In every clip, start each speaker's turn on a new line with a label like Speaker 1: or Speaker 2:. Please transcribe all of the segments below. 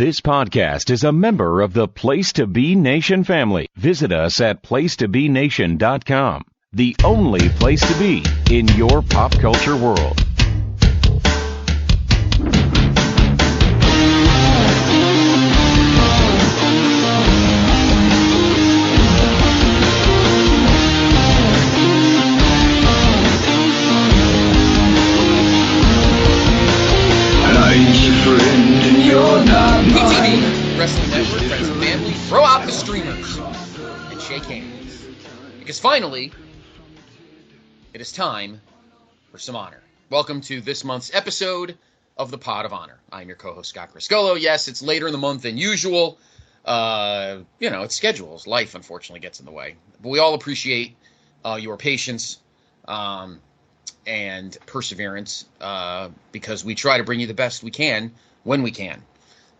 Speaker 1: This podcast is a member of the Place to Be Nation family. Visit us at placetobenation.com, the only place to be in your pop culture world.
Speaker 2: PTV, Wrestling Network, friends and family, throw out the streamers and shake hands. Because finally, it is time for some honor. Welcome to this month's episode of the Pod of Honor. I'm your co-host, Scott Criscolo. Yes, it's later in the month than usual. It's schedules. Life, unfortunately, gets in the way. But we all appreciate your patience and perseverance because we try to bring you the best we can when we can.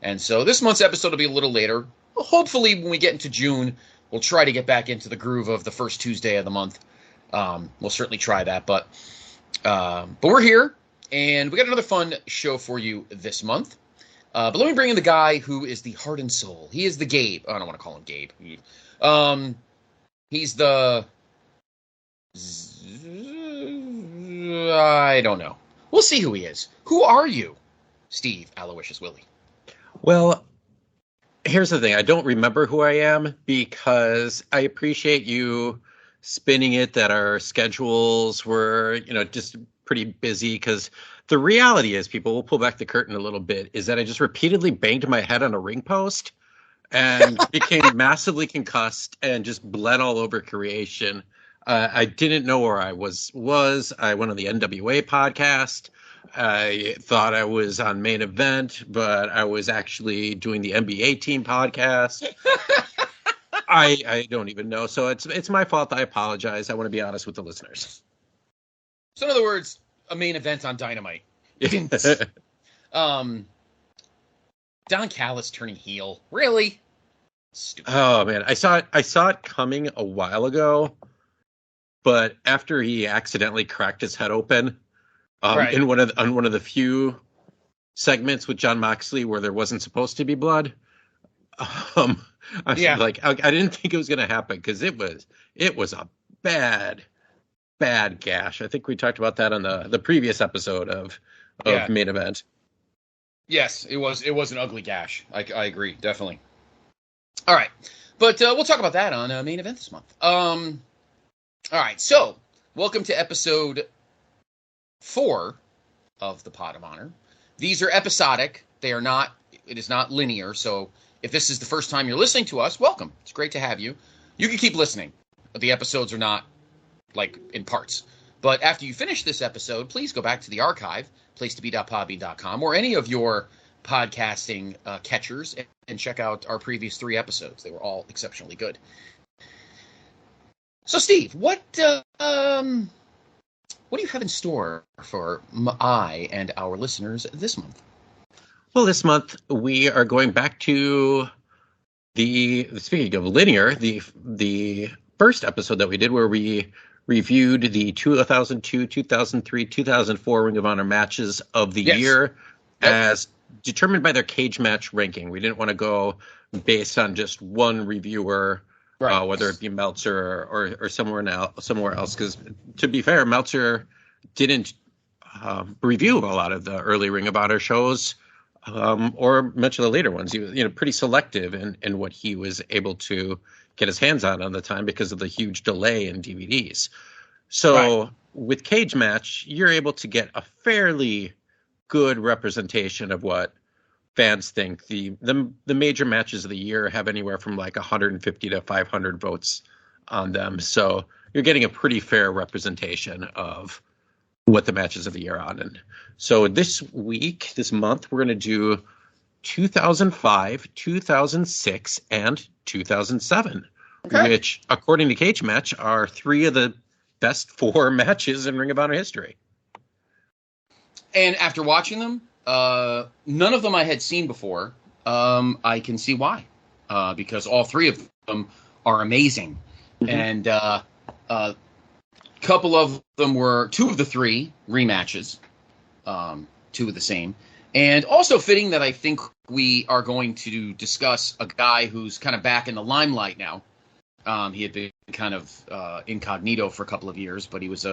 Speaker 2: And so this month's episode will be a little later. Hopefully, when we get into June, we'll try to get back into the groove of the first Tuesday of the month. We'll certainly try that, but we're here, and we got another fun show for you this month. But let me bring in the guy who is the heart and soul. He is the Gabe. I don't want to call him Gabe. He's the... I don't know. We'll see who he is. Who are you, Steve Aloysius Willie?
Speaker 3: Well, here's the thing. I don't remember who I am because I appreciate you spinning it that our schedules were, just pretty busy. Because the reality is, people, will pull back the curtain a little bit, is that I just repeatedly banged my head on a ring post and became massively concussed and just bled all over creation. I didn't know where I was. I went on the NWA podcast. I thought I was on Main Event, but I was actually doing the NBA team podcast. I don't even know. So it's my fault. I apologize. I want to be honest with the listeners.
Speaker 2: So in other words, a Main Event on Dynamite. Don Callis turning heel. Really? Stupid.
Speaker 3: Oh man, I saw it coming a while ago, but after he accidentally cracked his head open. Right. On one of the few segments with Jon Moxley where there wasn't supposed to be blood, I didn't think it was going to happen because it was a bad gash. I think we talked about that on the previous episode of Main Event.
Speaker 2: Yes, it was an ugly gash. I agree, definitely. All right, but we'll talk about that on Main Event this month. All right, so welcome to episode 4 of the Pod of Honor. These are episodic. It is not linear. So if this is the first time you're listening to us, welcome. It's great to have you. You can keep listening. The episodes are not like in parts. But after you finish this episode, please go back to the archive, placetobe.podbean.com, or any of your podcasting catchers and check out our previous 3 episodes. They were all exceptionally good. So Steve, what do you have in store for I and our listeners this month?
Speaker 3: Well, this month we are going back to speaking of linear, the first episode that we did where we reviewed the 2002, 2003, 2004 Ring of Honor matches of the year as determined by their cage match ranking. We didn't want to go based on just one reviewer. Right. Whether it be Meltzer or somewhere else, because to be fair, Meltzer didn't review a lot of the early Ring of Honor shows or much of the later ones. He was pretty selective in what he was able to get his hands on the time because of the huge delay in DVDs. So with Cage Match, you're able to get a fairly good representation of what fans think. The major matches of the year have anywhere from like 150 to 500 votes on them. So you're getting a pretty fair representation of what the matches of the year are on. And so this month, we're going to do 2005, 2006, and 2007, which, according to Cage Match, are 3 of the best 4 matches in Ring of Honor history.
Speaker 2: And after watching them, none of them I had seen before. I can see why, because all 3 of them are amazing. Mm-hmm. And couple of them were 2 of the 3 rematches, 2 of the same. And also fitting that I think we are going to discuss a guy who's kind of back in the limelight now. He had been kind of incognito for a couple of years, but he was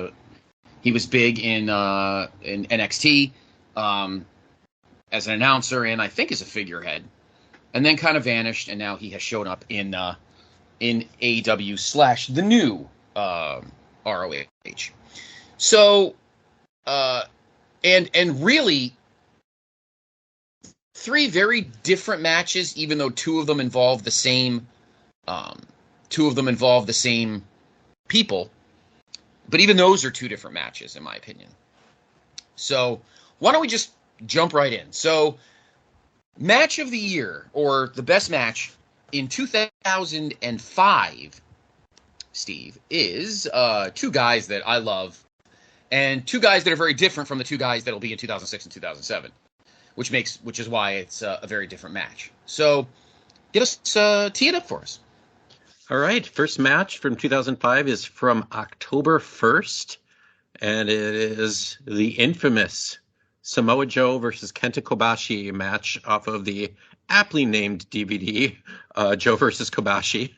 Speaker 2: big in NXT as an announcer and I think as a figurehead, and then kind of vanished, and now he has shown up in AEW / the new ROH. So and really 3 very different matches, even though 2 of them involve the same people. But even those are 2 different matches, in my opinion. So why don't we just jump right in? So match of the year, or the best match in 2005, Steve, is 2 guys that I love, and 2 guys that are very different from the 2 guys that will be in 2006 and 2007. Which is why it's a very different match. So, get us tee it up for us.
Speaker 3: All right, first match from 2005 is from October 1st, and it is the infamous Samoa Joe versus Kenta Kobashi match off of the aptly named DVD, Joe versus Kobashi.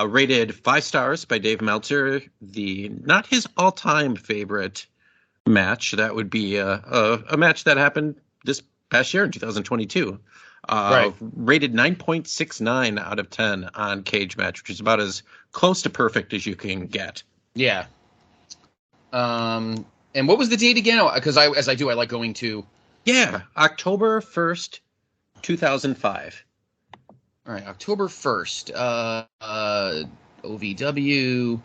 Speaker 3: Rated 5 stars by Dave Meltzer. Not his all-time favorite match. That would be a match that happened this past year in 2022.
Speaker 2: Right.
Speaker 3: Rated 9.69 out of 10 on Cage Match, which is about as close to perfect as you can get.
Speaker 2: Yeah. And what was the date again? Because I like going to...
Speaker 3: Yeah, October 1st, 2005.
Speaker 2: All right, October 1st. OVW.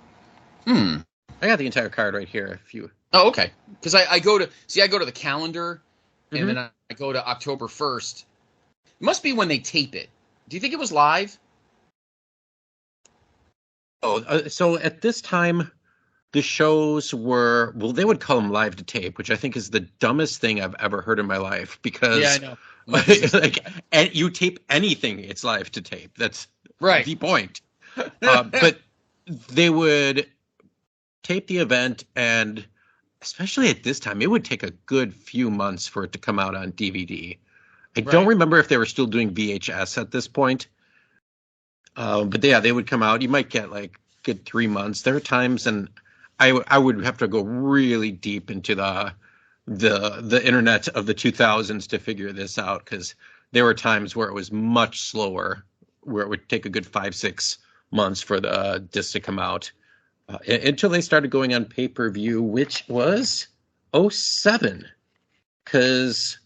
Speaker 3: I got the entire card right here. If you...
Speaker 2: Oh, okay. Because I go to the calendar, and then I go to October 1st. It must be when they tape it. Do you think it was live?
Speaker 3: Oh, so at this time, the shows were, well, they would call them live to tape, which I think is the dumbest thing I've ever heard in my life. Because
Speaker 2: yeah, I know.
Speaker 3: And you tape anything, it's live to tape. That's
Speaker 2: right.
Speaker 3: The point. But they would tape the event, and especially at this time, it would take a good few months for it to come out on DVD. I don't remember if they were still doing VHS at this point. But yeah, they would come out. You might get like good 3 months. There are times, and I would have to go really deep into the internet of the 2000s to figure this out, because there were times where it was much slower, where it would take a good 5-6 months for the disc to come out. Until they started going on pay-per-view, which was 2007, because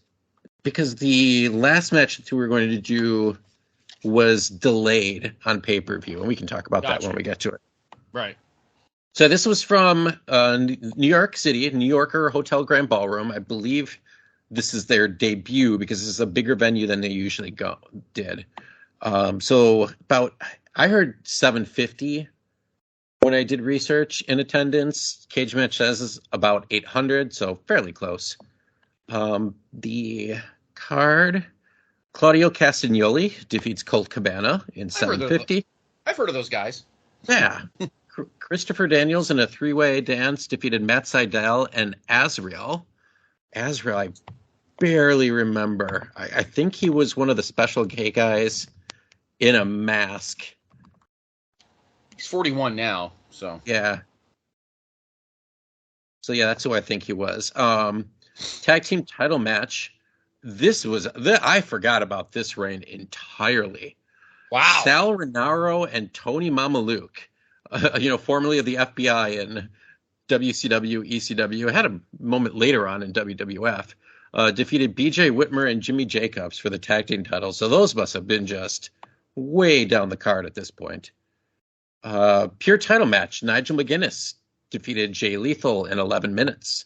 Speaker 3: the last match that we were going to do was delayed on pay-per-view, and we can talk about that when we get to it.
Speaker 2: Right.
Speaker 3: So this was from New York City, New Yorker Hotel Grand Ballroom. I believe this is their debut, because this is a bigger venue than they usually did. So I heard 750 when I did research in attendance. Cage Match says is about 800, so fairly close. The card, Claudio Castagnoli defeats Colt Cabana in 750.
Speaker 2: I've heard of those guys.
Speaker 3: Yeah. Christopher Daniels in a 3-way dance defeated Matt Sydal and Azrael. Azrael, I barely remember. I think he was one of the special gay guys in a mask.
Speaker 2: He's 41 now, so.
Speaker 3: Yeah. So yeah, that's who I think he was. Tag team title match. I forgot about this reign entirely.
Speaker 2: Wow.
Speaker 3: Sal Rinauro and Tony Mamaluke, formerly of the FBI and WCW, ECW, had a moment later on in WWF, defeated BJ Whitmer and Jimmy Jacobs for the tag team titles. So those must have been just way down the card at this point. Pure title match. Nigel McGuinness defeated Jay Lethal in 11 minutes.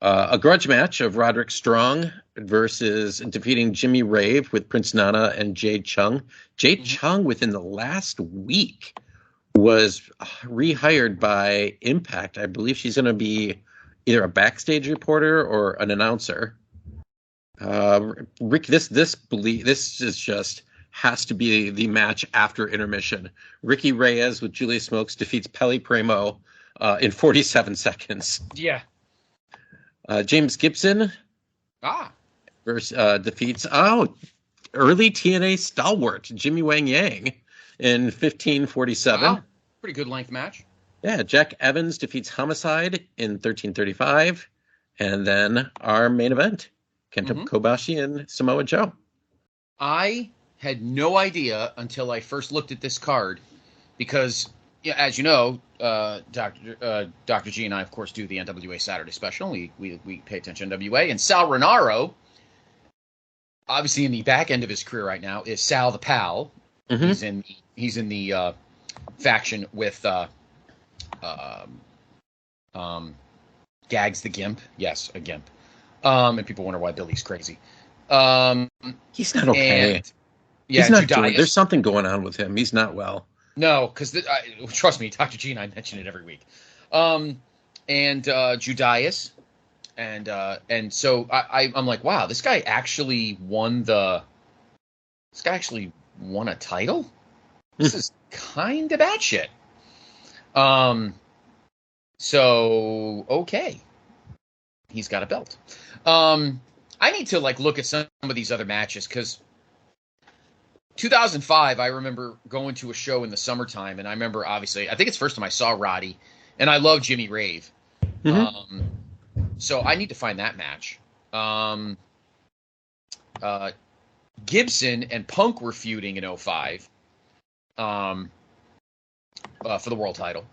Speaker 3: A grudge match of Roderick Strong versus defeating Jimmy Rave with Prince Nana and Jade Chung. Jade Chung, within the last week, was rehired by Impact. I believe she's going to be either a backstage reporter or an announcer. Rick, this is just has to be the match after intermission. Ricky Reyes with Julia Smokes defeats Pelly Primo in 47 seconds.
Speaker 2: Yeah.
Speaker 3: James Gibson versus defeats early TNA stalwart Jimmy Wang Yang in 1547.
Speaker 2: Wow. Pretty good length match.
Speaker 3: Yeah, Jack Evans defeats Homicide in 1335. And then our main event, Kenta Kobashi and Samoa Joe.
Speaker 2: I had no idea until I first looked at this card because, as you know, Dr. G and I, of course, do the NWA Saturday Special. We pay attention to NWA. And Sal Renaro, obviously in the back end of his career right now, is Sal the Pal. Mm-hmm. He's in the faction with Gags the Gimp. Yes, a Gimp. And people wonder why Billy's crazy.
Speaker 3: He's not okay. He's not there's something going on with him. He's not well.
Speaker 2: No, because trust me, Dr. G and I mention it every week. And Judas, and so I'm like, wow, this guy actually won a title. This is kind of batshit. So okay, he's got a belt. I need to look at some of these other matches because 2005, I remember going to a show in the summertime, and I remember obviously, I think it's the first time I saw Roddy, and I love Jimmy Rave. Mm-hmm. So I need to find that match. Gibson and Punk were feuding in 2005 for the world title.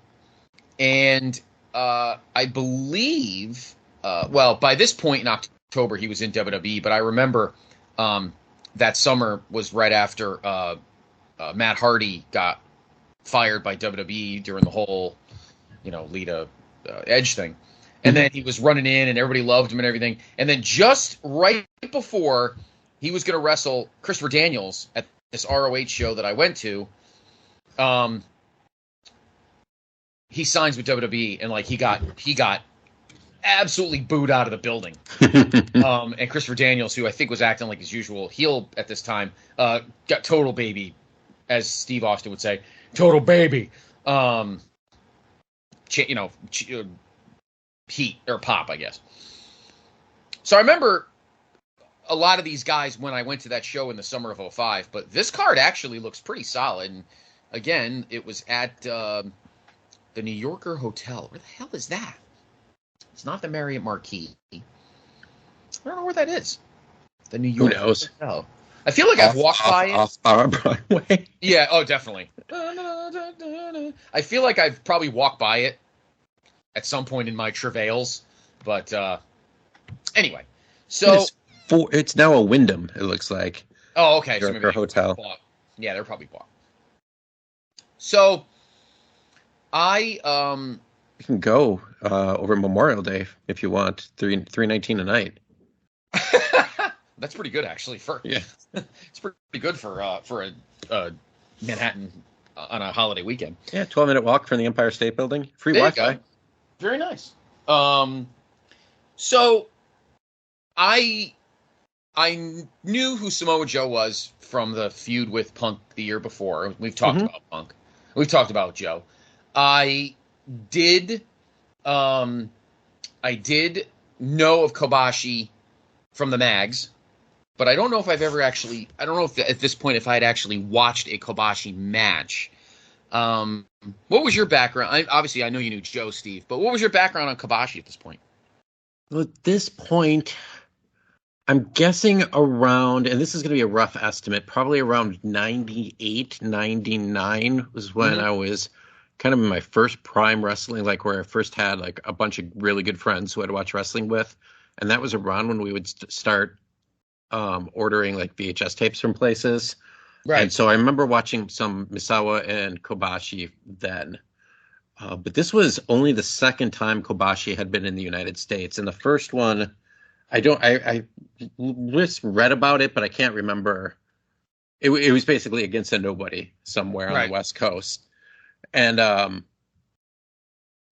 Speaker 2: And I believe, by this point in October, he was in WWE, but I remember that summer was right after Matt Hardy got fired by WWE during the whole, Lita Edge thing. And then he was running in and everybody loved him and everything. And then just right before he was going to wrestle Christopher Daniels at this ROH show that I went to, he signs with WWE and he got absolutely booed out of the building. And Christopher Daniels, who I think was acting like his usual heel at this time, got total baby, as Steve Austin would say, total baby. Heat or pop, I guess. So I remember a lot of these guys when I went to that show in the summer of 2005, but this card actually looks pretty solid. And again, it was at the New Yorker Hotel. Where the hell is that? It's not the Marriott Marquis. I don't know where that is. The New Yorker Hotel. I feel like I've walked by it.
Speaker 3: Off Broadway.
Speaker 2: Yeah, oh, definitely. I feel like I've probably walked by it at some point in my travails, but anyway. So
Speaker 3: it's now a Wyndham, it looks like.
Speaker 2: Oh, okay.
Speaker 3: So maybe hotel.
Speaker 2: Yeah, they're probably bought. So I
Speaker 3: you can go over Memorial Day if you want. $3.19 a night.
Speaker 2: That's pretty good, actually. It's pretty good for a Manhattan on a holiday weekend.
Speaker 3: Yeah, 12-minute walk from the Empire State Building. Free Wi-Fi.
Speaker 2: Very nice. So I knew who Samoa Joe was from the feud with Punk the year before. We've talked about Punk. We've talked about Joe. I did know of Kobashi from the mags, but I don't know if I've ever actually. I don't know if at this point if I had actually watched a Kobashi match. What was your background? Obviously, I know you knew Joe, Steve, but what was your background on Kobashi at this point?
Speaker 3: Well, at this point, I'm guessing around, and this is going to be a rough estimate, probably around 98, 99 was when I was kind of in my first prime wrestling, where I first had a bunch of really good friends who I'd watch wrestling with. And that was around when we would start ordering VHS tapes from places. Right. And so I remember watching some Misawa and Kobashi then. But this was only the second time Kobashi had been in the United States. And the first one, I just read about it, but I can't remember. It was basically against a nobody somewhere on the West Coast. And,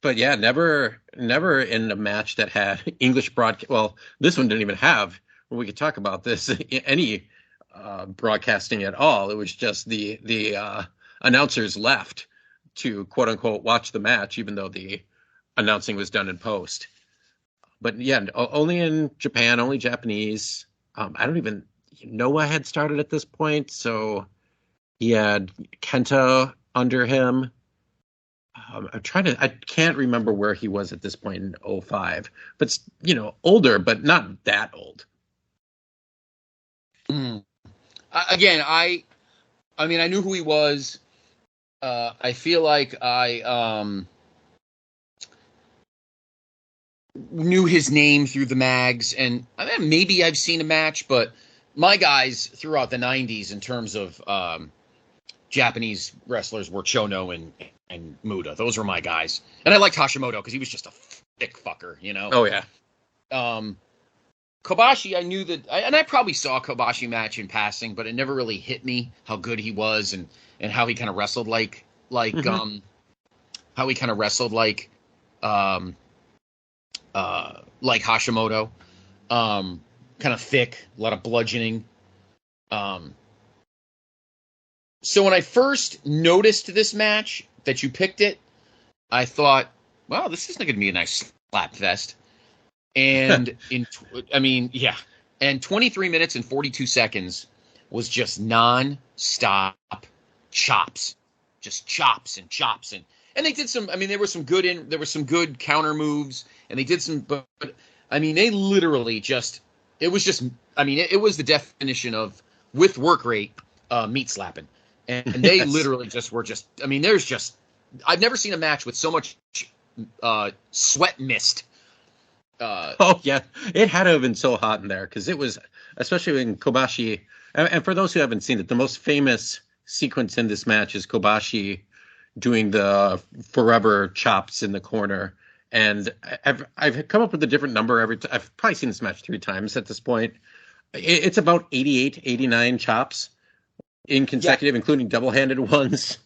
Speaker 3: but yeah, never in a match that had English broadcast. Well, this one didn't even have, we could talk about this, any broadcasting at all. It was just the announcers left to quote unquote watch the match, even though the announcing was done in post. But yeah, only in Japan, only Japanese. I don't even Noah had started at this point, so he had Kenta under him. I can't remember where he was at this point in '05, but older, but not that old.
Speaker 2: Again, I mean, I knew who he was. I feel like I knew his name through the mags, and I mean, maybe I've seen a match, but my guys throughout the '90s in terms of Japanese wrestlers were Chono and Muda. Those were my guys, and I liked Hashimoto because he was just a thick fucker, you know.
Speaker 3: Oh yeah.
Speaker 2: Kobashi, I knew that, and I probably saw a Kobashi match in passing, but it never really hit me how good he was and how he kind of wrestled like how he kind of wrestled like Hashimoto, kind of thick, a lot of bludgeoning. So when I first noticed this match that you picked it, I thought, well, this isn't going to be a nice slap fest. And and 23 minutes and 42 seconds was just non-stop chops, just chops and chops. And they did some, I mean, there were some good counter moves, and they did some, but I mean, they literally it was the definition of, with work rate, meat slapping. And they
Speaker 3: Yes.
Speaker 2: literally I mean, I've never seen a match with so much sweat mist.
Speaker 3: Oh yeah, it had to have been so hot in there because it was, especially in Kobashi. And for those who haven't seen it, the most famous sequence in this match is Kobashi doing the forever chops in the corner. And I've come up with a different number every time. I've probably seen this match 3 times at this point. It's about 88, 89 chops in consecutive, including double-handed ones,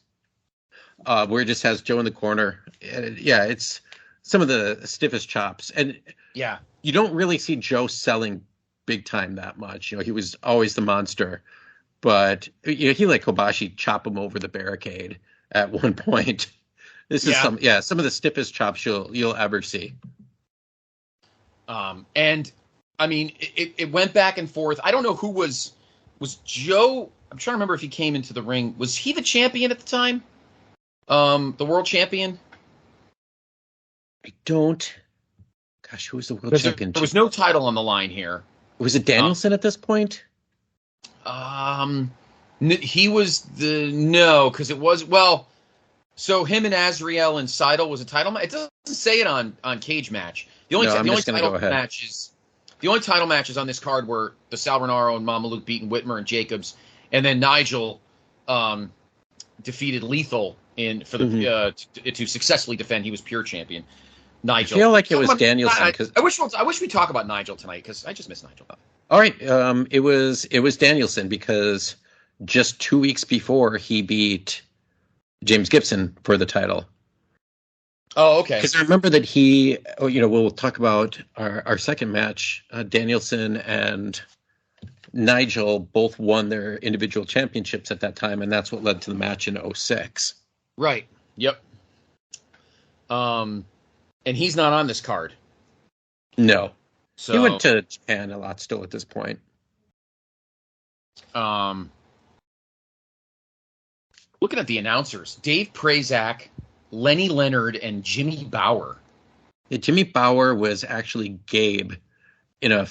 Speaker 3: where it just has Joe in the corner. Yeah, it's some of the stiffest chops. And
Speaker 2: Yeah.
Speaker 3: you don't really see Joe selling big time that much. He was always the monster, but he let Kobashi chop him over the barricade at one point. This is some of the stiffest chops you'll ever see.
Speaker 2: And I mean, it went back and forth. I don't know who was Joe. I'm trying to remember if he came into the ring. Was he the champion at the time? The world champion?
Speaker 3: I don't. Gosh, who was the world champion?
Speaker 2: There was no title on the line here.
Speaker 3: Was it Danielson at this point?
Speaker 2: He was because it was, well, so him and Azrael and Seidel was a title match. It doesn't say it on Cage Match. The only title matches on this card were the Sal Rinauro and Mamaluke beating Whitmer and Jacobs, and then Nigel defeated Lethal to successfully defend. He was pure champion. Nigel.
Speaker 3: I feel like it was Danielson.
Speaker 2: I wish we talk about Nigel tonight because I just miss Nigel.
Speaker 3: All right, it was Danielson because just 2 weeks before he beat James Gibson for the title.
Speaker 2: Oh, okay.
Speaker 3: Because I remember that we'll talk about our second match. Danielson and Nigel both won their individual championships at that time, and that's what led to the match in '06.
Speaker 2: Right. Yep. And he's not on this card.
Speaker 3: No.
Speaker 2: So
Speaker 3: he went to Japan a lot still at this point.
Speaker 2: Looking at the announcers, Dave Prazak, Lenny Leonard, and Jimmy Bauer.
Speaker 3: Yeah, Jimmy Bauer was actually Gabe in like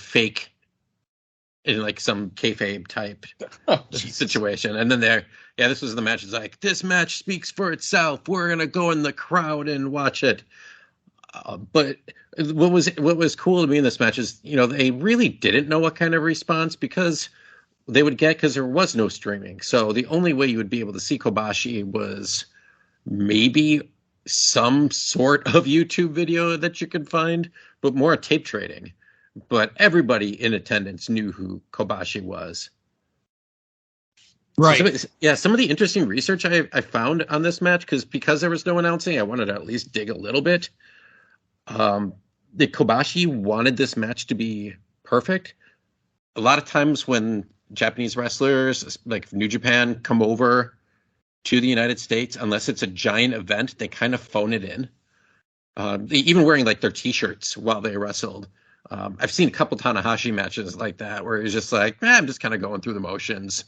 Speaker 3: some kayfabe type situation. And then this was the match. It's like, this match speaks for itself. We're going to go in the crowd and watch it. But what was cool to me in this match is, they really didn't know what kind of response because there was no streaming. So the only way you would be able to see Kobashi was maybe some sort of YouTube video that you could find, but more tape trading. But everybody in attendance knew who Kobashi was.
Speaker 2: Right.
Speaker 3: So some of the interesting research I found on this match, because there was no announcing, I wanted to at least dig a little bit. The Kobashi wanted this match to be perfect. A lot of times when Japanese wrestlers like New Japan come over to the United States, unless it's a giant event, they kind of phone it in. Even wearing like their T-shirts while they wrestled. I've seen a couple Tanahashi matches like that where he's just like, I'm just kind of going through the motions.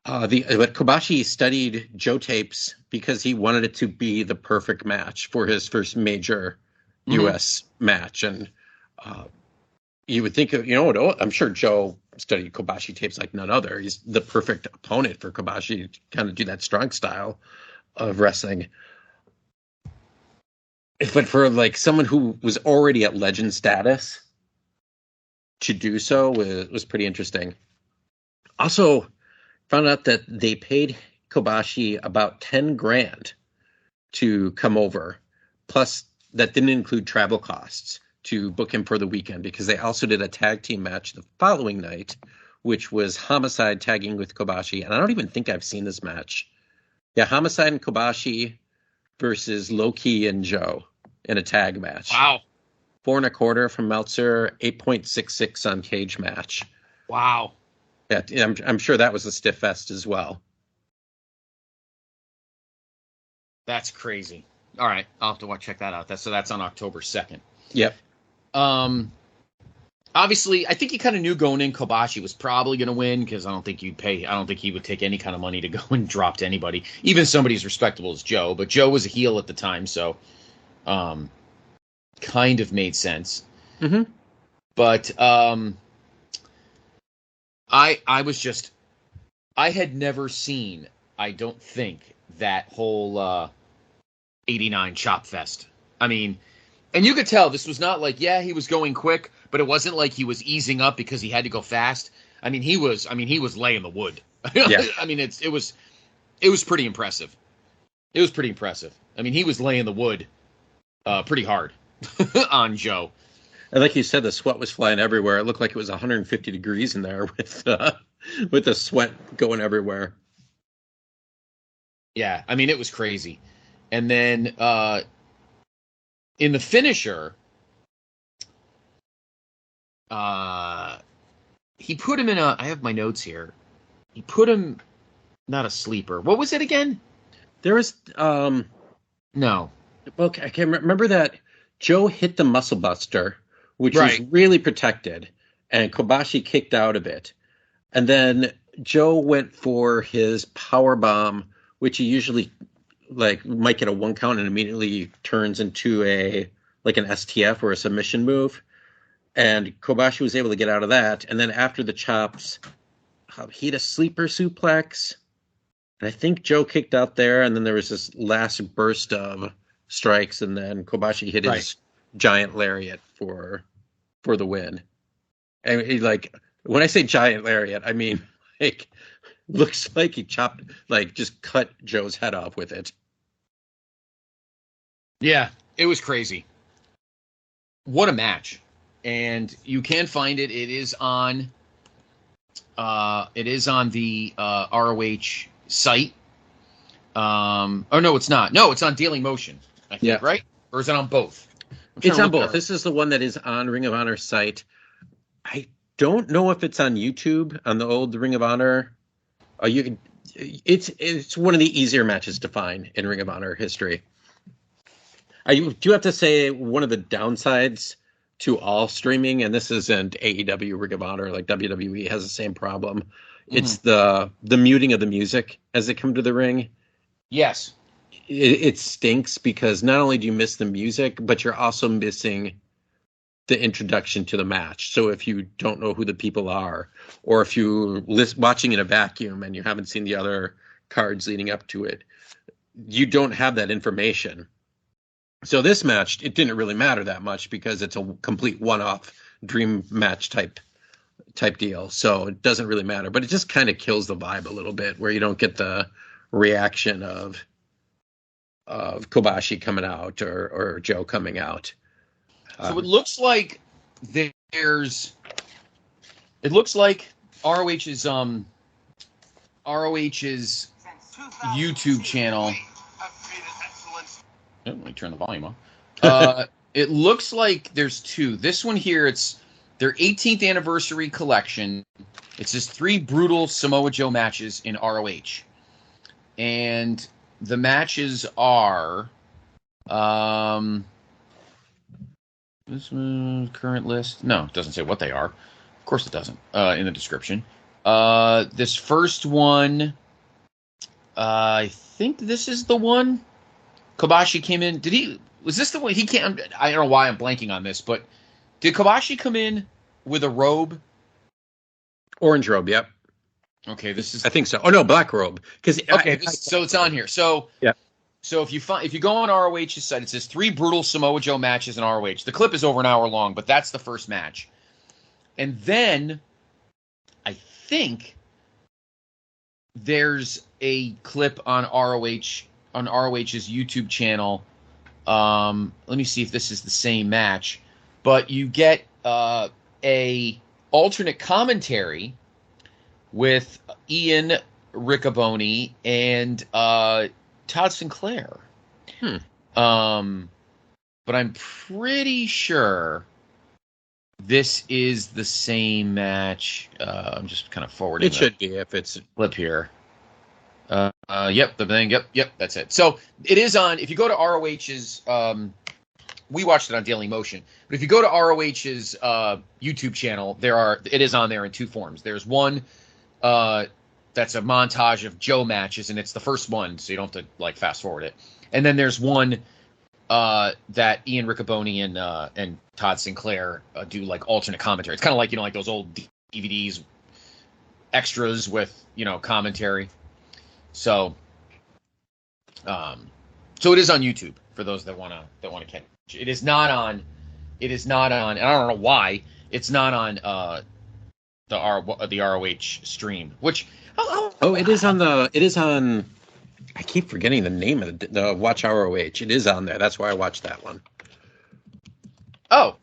Speaker 3: But Kobashi studied Joe tapes because he wanted it to be the perfect match for his first major U.S. match, and you would think, I'm sure Joe studied Kobashi tapes like none other. He's the perfect opponent for Kobashi to kind of do that strong style of wrestling. But for like someone who was already at legend status to do so was pretty interesting. Also, found out that they paid Kobashi about 10 grand to come over. Plus, that didn't include travel costs to book him for the weekend because they also did a tag team match the following night, which was Homicide tagging with Kobashi. And I don't even think I've seen this match. Yeah, Homicide and Kobashi versus Low-Ki and Joe in a tag match.
Speaker 2: Wow.
Speaker 3: 4.25 from Meltzer, 8.66 on Cage Match.
Speaker 2: Wow.
Speaker 3: Yeah, I'm sure that was a stiff fest as well.
Speaker 2: That's crazy. All right, I'll have to check that out. That's on October 2nd.
Speaker 3: Yep.
Speaker 2: Obviously, I think you kind of knew going in Kobashi was probably going to win because I don't think he would take any kind of money to go and drop to anybody, even somebody as respectable as Joe. But Joe was a heel at the time, so kind of made sense.
Speaker 3: Mm-hmm.
Speaker 2: But I had never seen, I don't think, that whole 89 Chop Fest. I mean, and you could tell this was not like, he was going quick, but it wasn't like he was easing up because he had to go fast. I mean, he was laying the wood.
Speaker 3: Yeah.
Speaker 2: I mean, it was pretty impressive. It was pretty impressive. I mean, he was laying the wood pretty hard on Joe.
Speaker 3: And like you said, the sweat was flying everywhere. It looked like it was 150 degrees in there with the sweat going everywhere.
Speaker 2: Yeah, I mean, it was crazy. And then in the finisher, he put him in a... I have my notes here. He put him... Not a sleeper. What was it again?
Speaker 3: There was...
Speaker 2: No.
Speaker 3: Well, I can remember that Joe hit the Muscle Buster, which
Speaker 2: Right.
Speaker 3: was really protected, and Kobashi kicked out of it. And then Joe went for his power bomb, which he usually might get a 1 count and immediately turns into an STF or a submission move. And Kobashi was able to get out of that. And then after the chops, he had a sleeper suplex. And I think Joe kicked out there. And then there was this last burst of strikes. And then Kobashi hit his giant lariat for the win. And when I say giant lariat, I mean, looks like he chopped, just cut Joe's head off with it.
Speaker 2: Yeah, it was crazy. What a match. And you can find it. It is on the ROH site. Oh no, it's not. No, it's on Daily Motion, I think, right? Or is it on both?
Speaker 3: It's on both. This is the one that is on Ring of Honor site. I don't know if it's on YouTube on the old Ring of Honor. It's one of the easier matches to find in Ring of Honor history. I do have to say one of the downsides to all streaming, and this isn't AEW Ring of Honor, like WWE has the same problem. Mm-hmm. It's the muting of the music as they come to the ring.
Speaker 2: Yes.
Speaker 3: It stinks because not only do you miss the music, but you're also missing the introduction to the match. So if you don't know who the people are, or if you're watching in a vacuum and you haven't seen the other cards leading up to it, you don't have that information. So this match, it didn't really matter that much because it's a complete one-off dream match type deal. So it doesn't really matter, but it just kind of kills the vibe a little bit where you don't get the reaction of Kobashi coming out or Joe coming out.
Speaker 2: So it looks like ROH's YouTube channel. Let me turn the volume on. It looks like there's two. This one here, it's their 18th anniversary collection. It says 3 brutal Samoa Joe matches in ROH. And the matches are This current list. No, it doesn't say what they are. Of course it doesn't. In the description. This first one. I think this is the one. Kobashi came in. Was this the one? He can't. I don't know why I'm blanking on this, but did Kobashi come in with a robe?
Speaker 3: Orange robe, yep.
Speaker 2: Okay, this is.
Speaker 3: I think so. Oh no, black robe.
Speaker 2: So it's on here. So
Speaker 3: yeah.
Speaker 2: So if you go on ROH's site, it says 3 brutal Samoa Joe matches in ROH. The clip is over an hour long, but that's the first match. And then I think there's a clip on ROH's YouTube channel. Let me see if this is the same match. But you get a alternate commentary with Ian Riccaboni and Todd Sinclair. But I'm pretty sure this is the same match. I'm just kind of forwarding.
Speaker 3: It should be if it's
Speaker 2: clip here. Yep, the thing. Yep, that's it. So it is on. If you go to ROH's, we watched it on Daily Motion. But if you go to ROH's YouTube channel, it is on there in 2 forms. There's one that's a montage of Joe matches, and it's the first one, so you don't have to fast forward it. And then there's one that Ian Riccaboni and Todd Sinclair do alternate commentary. It's kind of like those old DVDs extras with commentary. So it is on YouTube for those that want to catch it. It is not on, and I don't know why it's not on the ROH stream, which
Speaker 3: it is on. I keep forgetting the name of the Watch ROH. It is on there. That's why I watched that one.
Speaker 2: Oh,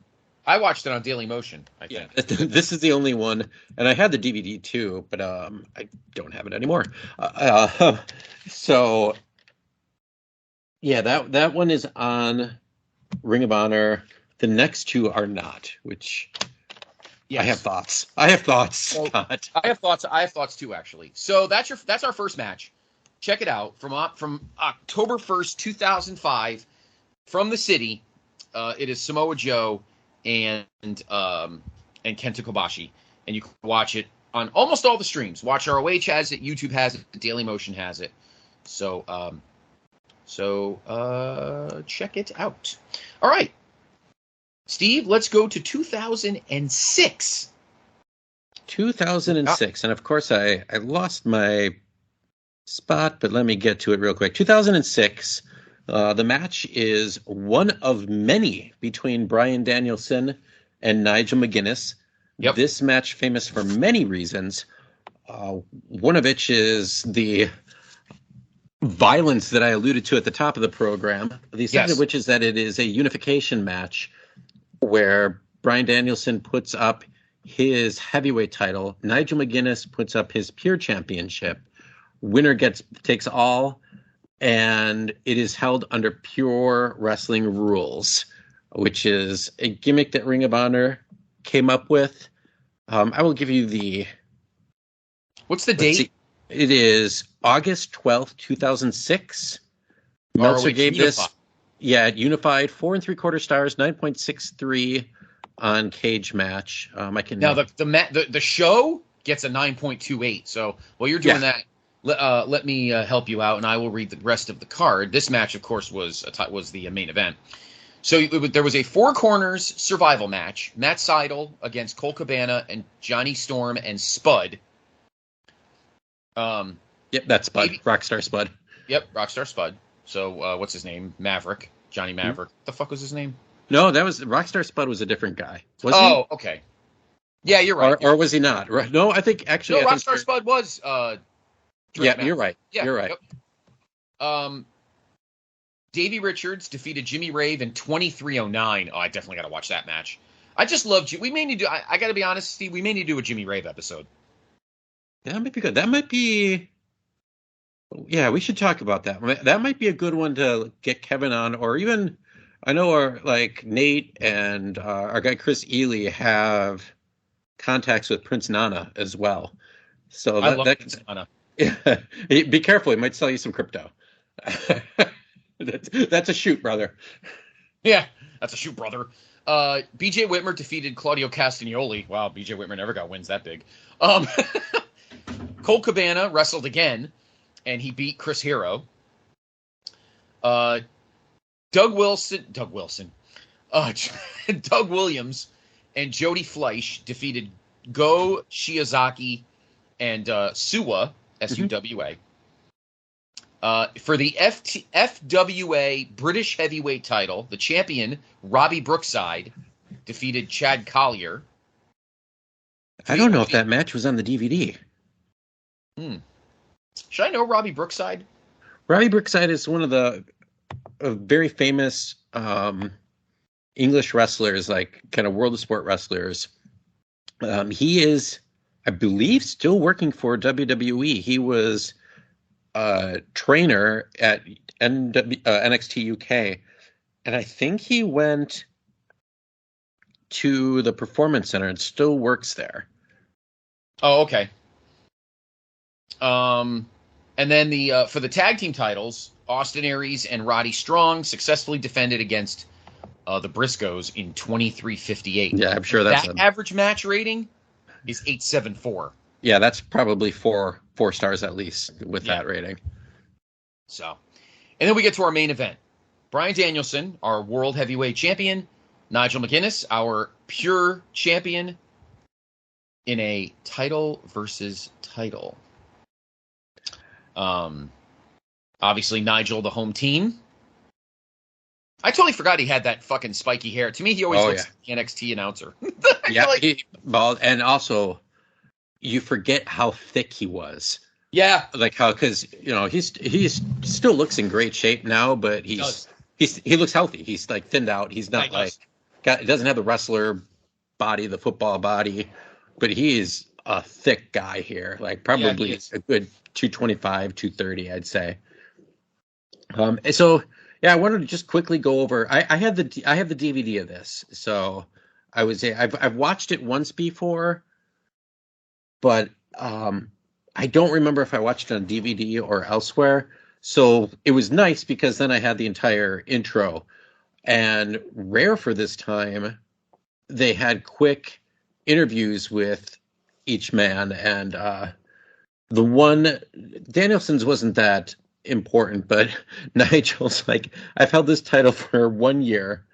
Speaker 2: I watched it on Daily Motion. I think.
Speaker 3: Yeah, this is the only one, and I had the DVD too, but I don't have it anymore. So yeah, that one is on Ring of Honor. The next 2 are not, which. Yes. I have thoughts.
Speaker 2: So, I have thoughts too, actually. So that's our first match. Check it out from October 1st, 2005, from the city. It is Samoa Joe and Kenta Kobashi, and you can watch it on almost all the streams. Watch ROH has it, YouTube has it, Daily Motion has it. So check it out. All right. Steve, let's go to 2006.
Speaker 3: 2006. And of course, I lost my spot, but let me get to it real quick. 2006. The match is one of many between Bryan Danielson and Nigel McGuinness.
Speaker 2: Yep.
Speaker 3: This match famous for many reasons. One of which is the violence that I alluded to at the top of the program. The second of which is that it is a unification match where Bryan Danielson puts up his heavyweight title. Nigel McGuinness puts up his pure championship. Winner takes all, and it is held under pure wrestling rules, which is a gimmick that Ring of Honor came up with. I will give you
Speaker 2: What's the date?
Speaker 3: It is August 12th, 2006. Meltzer gave this. Yeah, Unified 4 3/4 stars, 9.63 on Cage Match. I can
Speaker 2: now the show gets a 9.28. So while you're doing that, let me help you out, and I will read the rest of the card. This match, of course, was the main event. So there was a 4 corners survival match: Matt Seidel against Cole Cabana and Johnny Storm and Spud.
Speaker 3: Yep, that's Spud. Rockstar Spud.
Speaker 2: Yep, Rockstar Spud. So what's his name? Maverick. Johnny Maverick. What the fuck was his name?
Speaker 3: No, that was Rockstar Spud was a different guy. Was
Speaker 2: he? Okay. Yeah, you're right.
Speaker 3: Or was he not? No, I think actually.
Speaker 2: Rockstar Spud was.
Speaker 3: You're right. Yeah, you're right.
Speaker 2: Yep. Davey Richards defeated Jimmy Rave in 2309. Oh, I definitely got to watch that match. I just loved you. We may need to. I got to be honest, Steve. We may need to do a Jimmy Rave episode.
Speaker 3: That might be good. That might be. Yeah, we should talk about that. That might be a good one to get Kevin on, or even I know Nate and our guy Chris Ely have contacts with Prince Nana as well. So
Speaker 2: I love Prince Nana.
Speaker 3: Yeah, be careful; he might sell you some crypto. That's a shoot, brother.
Speaker 2: Yeah, that's a shoot, brother. BJ Whitmer defeated Claudio Castagnoli. Wow, BJ Whitmer never got wins that big. Colt Cabana wrestled again, and he beat Chris Hero. Doug Williams and Jody Fleisch defeated Go Shiozaki and Suwa, S-U-W-A. For the FWA British Heavyweight title, the champion, Robbie Brookside, defeated Chad Collier.
Speaker 3: I don't know if that match was on the DVD.
Speaker 2: Should I know Robbie Brookside?
Speaker 3: Robbie Brookside is one of the very famous English wrestlers, like kind of world of sport wrestlers. He is, I believe, still working for WWE. He was a trainer at NXT UK, and I think he went to the Performance Center and still works there.
Speaker 2: Oh, okay. And then for the tag team titles, Austin Aries and Roddy Strong successfully defended against the Briscoes in 23:58.
Speaker 3: Yeah, I'm sure that's
Speaker 2: average match rating is 8.74.
Speaker 3: Yeah, that's probably four stars at least with that rating.
Speaker 2: So, and then we get to our main event. Bryan Danielson, our world heavyweight champion, Nigel McGuinness, our pure champion, in a title versus title. Obviously Nigel, the home team. I totally forgot he had that fucking spiky hair. To me, he always looks like an NXT announcer.
Speaker 3: Yeah, and also you forget how thick he was.
Speaker 2: Yeah,
Speaker 3: like how, because he's still looks in great shape now, but he looks healthy. He's like thinned out. He's not he doesn't have the wrestler body, the football body, but he is a thick guy here. Like probably a good 225, 230, I'd say. So yeah, I wanted to just quickly go over. I have the DVD of this, so I would say I've watched it once before, but I don't remember if I watched it on DVD or elsewhere. So it was nice because then I had the entire intro. And rare for this time, they had quick interviews with each man. And the one, Danielson's wasn't that important, but Nigel's like, I've held this title for 1 year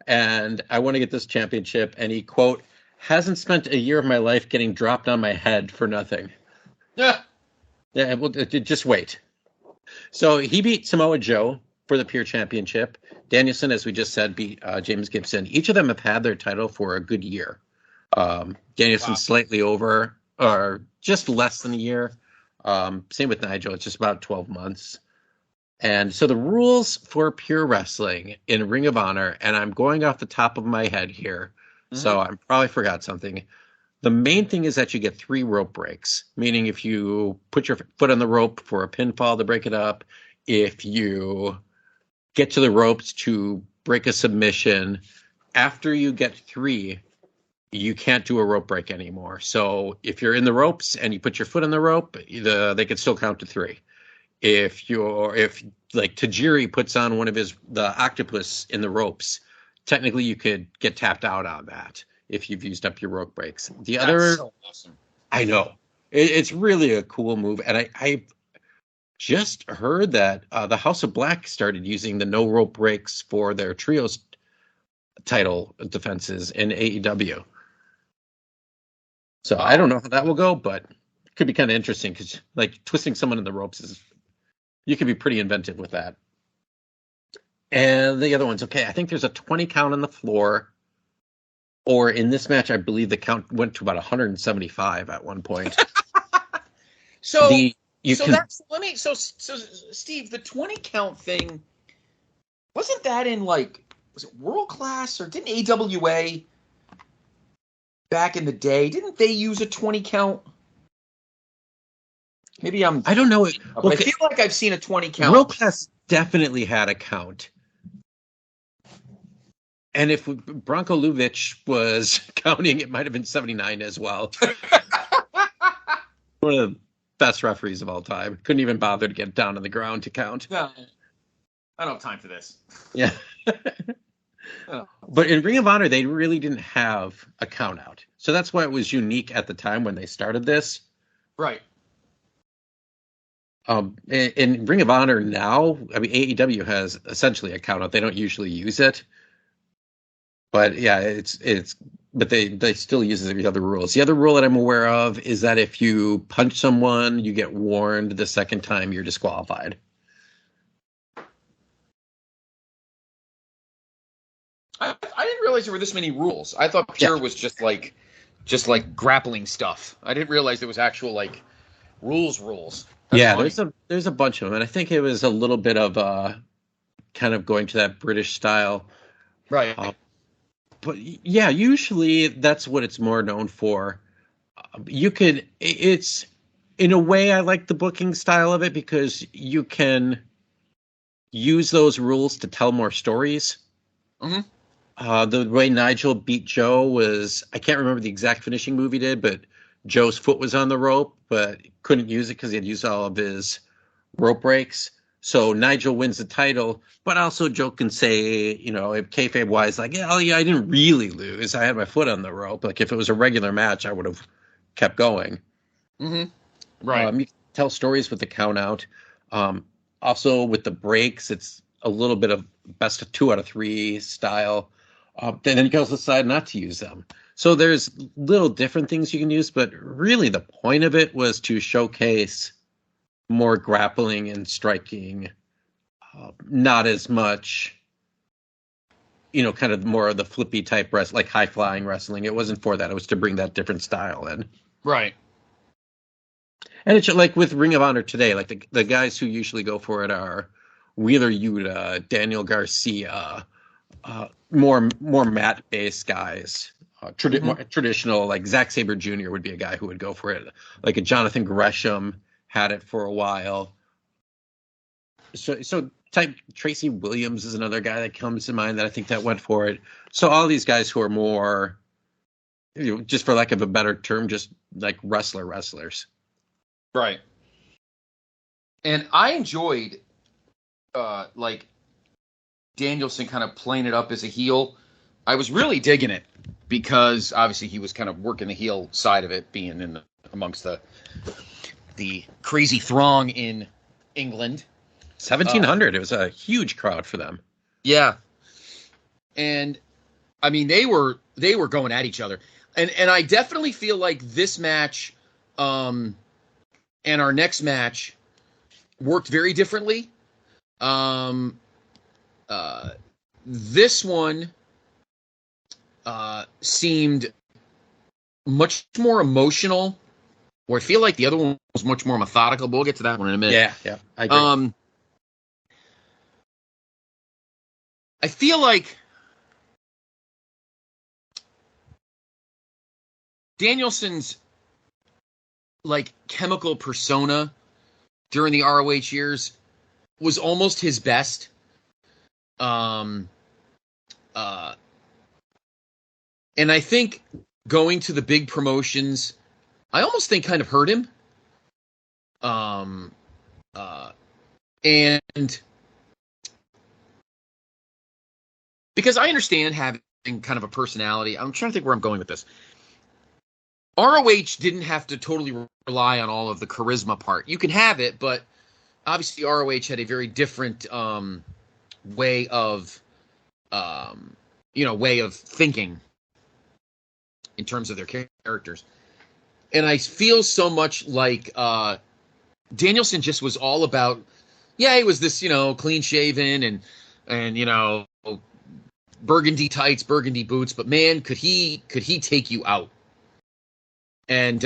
Speaker 3: and I want to get this championship. And he, quote, hasn't spent a year of my life getting dropped on my head for nothing. Yeah. Yeah, well, just wait. So he beat Samoa Joe for the Pure Championship. Danielson, as we just said, beat James Gibson. Each of them have had their title for a good year. Danielson slightly over, or just less than a year. Same with Nigel. It's just about 12 months. And so the rules for Pure Wrestling in Ring of Honor, and I'm going off the top of my head here, so I probably forgot something. The main thing is that you get 3 rope breaks, meaning if you put your foot on the rope for a pinfall to break it up, if you get to the ropes to break a submission, after you get 3, you can't do a rope break anymore. So if you're in the ropes and you put your foot on the rope, they can still count to 3. If like Tajiri puts on the octopus in the ropes, technically you could get tapped out on that if you've used up your rope breaks. That's so awesome. I know. It's really a cool move. And I just heard that the House of Black started using the no rope breaks for their trios title defenses in AEW. So I don't know how that will go, but it could be kind of interesting because like twisting someone in the ropes you can be pretty inventive with that. And the other one's okay. I think there's a 20 count on the floor. Or in this match, I believe the count went to about 175 at one point.
Speaker 2: Steve, the 20 count thing, wasn't that in was it World Class, or didn't AWA back in the day, didn't they use a 20 count? Maybe I don't know. I feel like I've seen a 20 count.
Speaker 3: World Class definitely had a count. And if Branko Luvic was counting, it might have been 79 as well. One of the best referees of all time. Couldn't even bother to get down on the ground to count.
Speaker 2: No, I don't have time for this.
Speaker 3: Yeah. But in Ring of Honor, they really didn't have a count out. So that's why it was unique at the time when they started this.
Speaker 2: Right.
Speaker 3: In Ring of Honor now, I mean, AEW has essentially a count out. They don't usually use it. But yeah, but they still use the other rules. The other rule that I'm aware of is that if you punch someone, you get warned the second time you're disqualified.
Speaker 2: I didn't realize there were this many rules. I thought pure was just like grappling stuff. I didn't realize there was actual like rules. That's funny.
Speaker 3: There's a bunch of them, and I think it was a little bit of kind of going to that British style.
Speaker 2: Right.
Speaker 3: But yeah, usually that's what it's more known for. It's in a way I like the booking style of it because you can use those rules to tell more stories.
Speaker 2: Mm-hmm.
Speaker 3: The way Nigel beat Joe was, I can't remember the exact finishing move he did, but Joe's foot was on the rope, but couldn't use it because he had used all of his rope breaks. So Nigel wins the title, but also Joe can say, if kayfabe wise, like, oh yeah, I didn't really lose. I had my foot on the rope. Like if it was a regular match, I would have kept going.
Speaker 2: Mm-hmm. Right.
Speaker 3: You can tell stories with the count out. Also with the breaks, it's a little bit of best of 2 out of 3 style. Then you can also decide not to use them. So there's little different things you can use, but really the point of it was to showcase more grappling and striking, not as much, kind of more of the flippy type like high flying wrestling. It wasn't for that. It was to bring that different style in.
Speaker 2: Right.
Speaker 3: And it's like with Ring of Honor today, like the guys who usually go for it are Wheeler Yuta, Daniel Garcia, more mat based guys. More traditional, like Zack Sabre Jr. would be a guy who would go for it. Like a Jonathan Gresham had it for a while. So type Tracy Williams is another guy that comes to mind that I think that went for it. So all these guys who are more, just for lack of a better term, just like wrestlers.
Speaker 2: Right. And I enjoyed like Danielson kind of playing it up as a heel. I was really digging it because obviously he was kind of working the heel side of it, being amongst the crazy throng in England.
Speaker 3: 1,700. It was a huge crowd for them.
Speaker 2: Yeah. And I mean they were going at each other. And I definitely feel like this match and our next match worked very differently. This one seemed much more emotional, where I feel like the other one was much more methodical. But we'll get to that one in a minute.
Speaker 3: Yeah, I agree.
Speaker 2: I feel like Danielson's like chemical persona during the ROH years was almost his best. And I think going to the big promotions, I almost think kind of hurt him. And because I understand having kind of a personality, I'm trying to think where I'm going with this. ROH didn't have to totally rely on all of the charisma part. You can have it, but obviously ROH had a very different way of thinking in terms of their characters. And I feel so much like Danielson just was all about, he was this, clean shaven and burgundy tights, burgundy boots, but man, could he take you out. And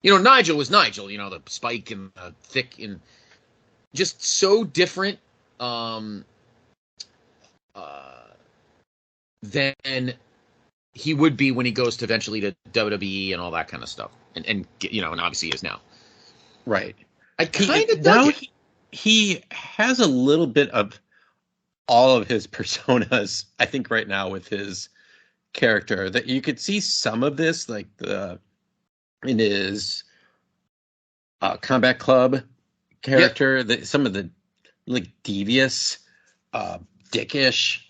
Speaker 2: Nigel was Nigel, the spike and the thick and just so different than he would be when he goes to eventually to WWE and all that kind of stuff. And obviously he is now.
Speaker 3: Right.
Speaker 2: I kind of dug it.
Speaker 3: He has a little bit of all of his personas, I think, right now with his character. That you could see some of this, like in his Combat Club character, some of the like devious, dickish,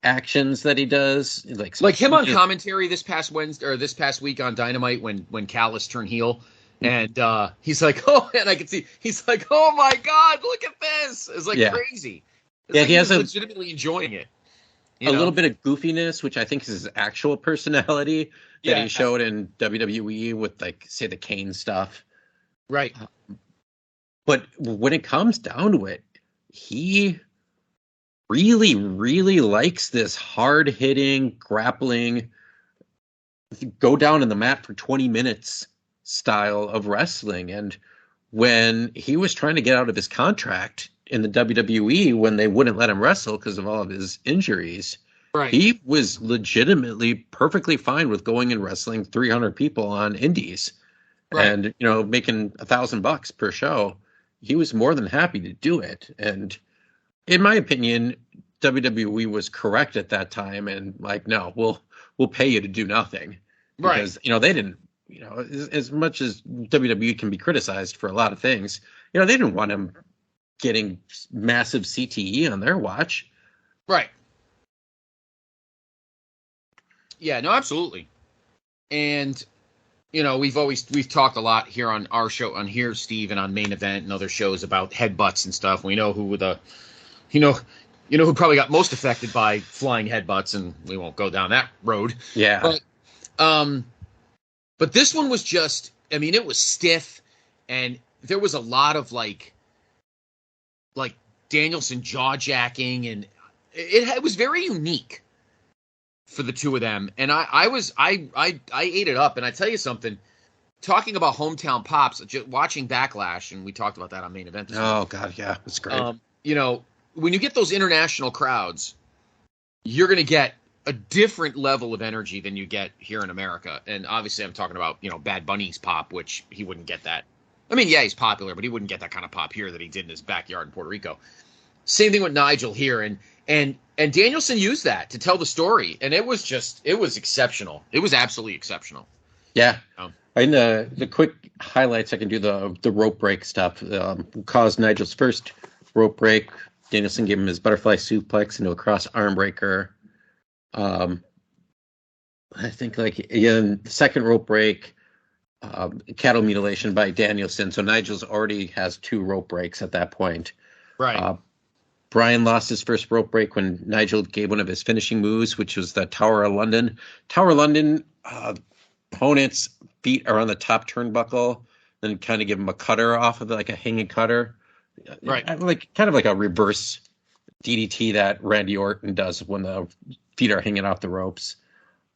Speaker 3: actions that he does,
Speaker 2: like him on commentary this past Wednesday or this past week on Dynamite when Callis turned heel, and he's like, oh, and I can see he's like, oh my God, look at this! It's like crazy. It's like
Speaker 3: he has
Speaker 2: legitimately enjoying it.
Speaker 3: A little bit of goofiness, which I think is his actual personality that he showed in WWE with, like, say, the Kane stuff.
Speaker 2: Right.
Speaker 3: But when it comes down to it, he really, really likes this hard-hitting, grappling, go down in the mat for 20 minutes style of wrestling. And when he was trying to get out of his contract in the WWE, when they wouldn't let him wrestle because of all of his injuries, he was legitimately perfectly fine with going and wrestling 300 people on indies and, making $1,000 per show. He was more than happy to do it. And in my opinion, WWE was correct at that time. And like, no, we'll pay you to do nothing because, they didn't, as much as WWE can be criticized for a lot of things, they didn't want him getting massive CTE on their watch.
Speaker 2: Right. Yeah, no, absolutely. And, we've talked a lot here on our show, on here, Steve, and on Main Event and other shows about headbutts and stuff. We know who who probably got most affected by flying headbutts, and we won't go down that road.
Speaker 3: Yeah.
Speaker 2: But this one was just, it was stiff, and there was a lot of like Danielson jaw-jacking, and it was very unique for the two of them. And I ate it up, and I tell you something, talking about hometown pops, just watching Backlash, and we talked about that on Main Event.
Speaker 3: Oh, God, yeah, it's great.
Speaker 2: When you get those international crowds, you're going to get a different level of energy than you get here in America. And obviously I'm talking about, Bad Bunny's pop, which he wouldn't get that. He's popular, but he wouldn't get that kind of pop here that he did in his backyard in Puerto Rico. Same thing with Nigel here. And Danielson used that to tell the story. And it was exceptional. It was absolutely exceptional.
Speaker 3: Yeah. And the quick highlights, I can do the rope break stuff. Caused Nigel's first rope break. Danielson gave him his butterfly suplex into a cross arm breaker. I think the second rope break, cattle mutilation by Danielson. So Nigel's already has 2 rope breaks at that point.
Speaker 2: Right.
Speaker 3: Brian lost his first rope break when Nigel gave one of his finishing moves, which was the Tower of London. Tower of London, opponent's feet are on the top turnbuckle, then kind of give him a cutter off of it, like a hanging cutter.
Speaker 2: Right.
Speaker 3: Kind of like a reverse DDT that Randy Orton does when the feet are hanging off the ropes.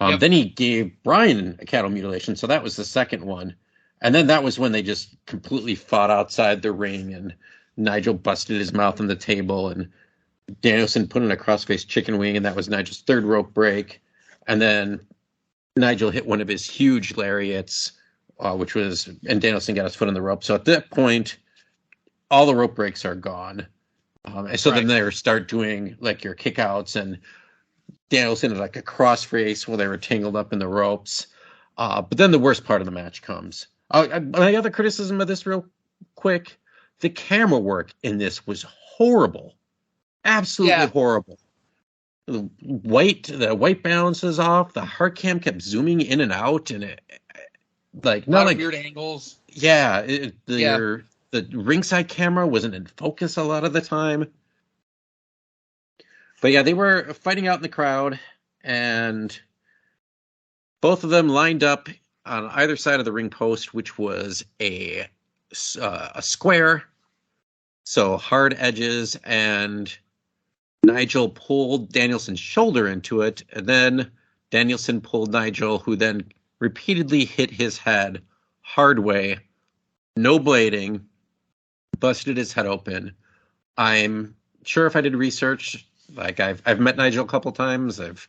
Speaker 3: Then he gave Brian a cattle mutilation, so that was the second one. And then that was when they just completely fought outside the ring, and Nigel busted his mouth on the table, and Danielson put in a crossface chicken wing, and that was Nigel's third rope break. And then Nigel hit one of his huge lariats, and Danielson got his foot on the rope. So at that point, all the rope breaks are gone. And so then they start doing like your kickouts, and Danielson had like a crossface while they were tangled up in the ropes. But then the worst part of the match comes. My other criticism of this real quick, the camera work in this was horrible. Absolutely horrible. The white balances off. The hard cam kept zooming in and out, and it not like
Speaker 2: weird angles.
Speaker 3: Yeah, the ringside camera wasn't in focus a lot of the time. But yeah, they were fighting out in the crowd, and both of them lined up on either side of the ring post, which was a square, so hard edges, and Nigel pulled Danielson's shoulder into it, and then Danielson pulled Nigel, who then repeatedly hit his head hard way, no blading, busted his head open. I'm sure if I did research, like I've met Nigel a couple times, I've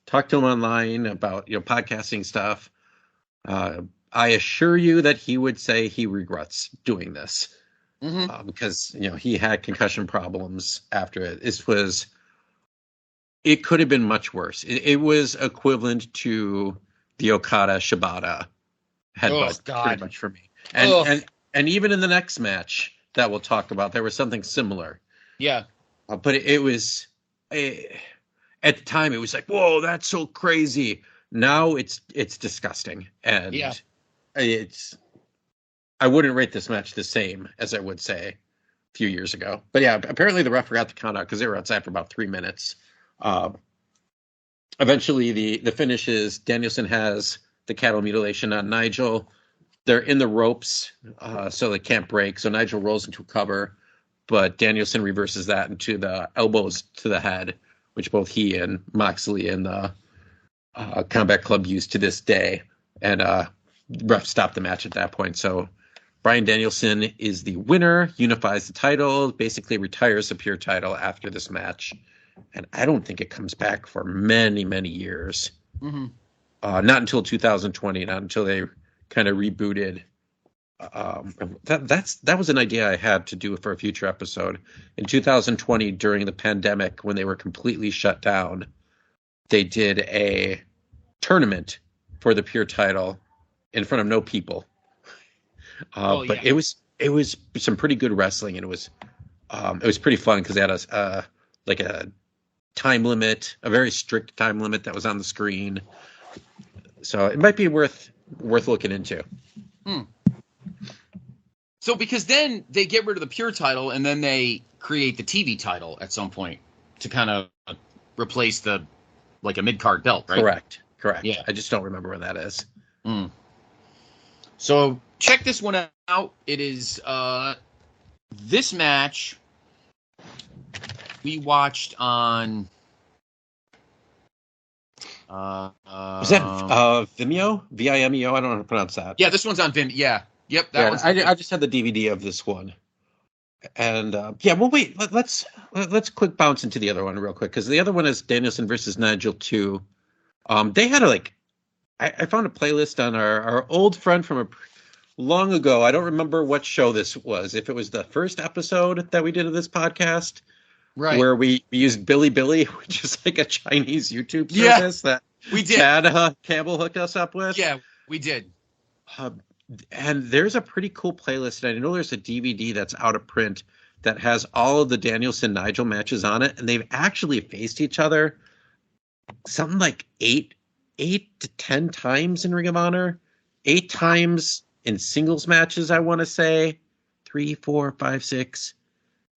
Speaker 3: talked to him online about podcasting stuff. I assure you that he would say he regrets doing this because he had concussion problems after it. It could have been much worse. It was equivalent to the Okada Shibata headbutt, pretty much for me. And even in the next match that we'll talk about, there was something similar.
Speaker 2: Yeah.
Speaker 3: But it was, at the time it was like, whoa, that's so crazy. Now it's disgusting, and
Speaker 2: Yeah.
Speaker 3: I wouldn't rate this match the same as I would say a few years ago. But yeah, apparently the ref forgot to count out because they were outside for about 3 minutes. Eventually, the finish is Danielson has the cattle mutilation on Nigel. They're in the ropes, so they can't break. So Nigel rolls into a cover, but Danielson reverses that into the elbows to the head, which both he and Moxley and the Combat Club use to this day. And ref stopped the match at that point. So Bryan Danielson is the winner, unifies the title, basically retires the pure title after this match. And I don't think it comes back for many, many years.
Speaker 2: Mm-hmm.
Speaker 3: Not until 2020, not until they kind of rebooted. That was an idea I had to do for a future episode. In 2020, during the pandemic, when they were completely shut down, they did a tournament for the pure title in front of no people. But it was some pretty good wrestling, and it was pretty fun because they had a time limit, a very strict time limit that was on the screen. So it might be worth looking into.
Speaker 2: So because then they get rid of the pure title and then they create the TV title at some point to kind of replace a mid-card belt, right?
Speaker 3: Correct.
Speaker 2: Yeah.
Speaker 3: I just don't remember where that is.
Speaker 2: So check this one out. It is this match we watched on
Speaker 3: Was that Vimeo? Vimeo? I don't know how to pronounce that.
Speaker 2: Yeah, this one's on Vimeo. Yeah. Yep, that one's
Speaker 3: I just had the DVD of this one. And well, wait, let's quick bounce into the other one real quick, because the other one is Danielson versus Nigel 2. They had I found a playlist on our old friend from long ago. I don't remember what show this was. If it was the first episode that we did of this podcast,
Speaker 2: right,
Speaker 3: where we used Billy, which is like a Chinese YouTube service that
Speaker 2: we did.
Speaker 3: Chad Campbell hooked us up with.
Speaker 2: Yeah, we did.
Speaker 3: And there's a pretty cool playlist, and I know there's a DVD that's out of print that has all of the Danielson Nigel matches on it, and they've actually faced each other something like 8 to 10 times in Ring of Honor, 8 times in singles matches, I want to say, 3, 4, 5, 6,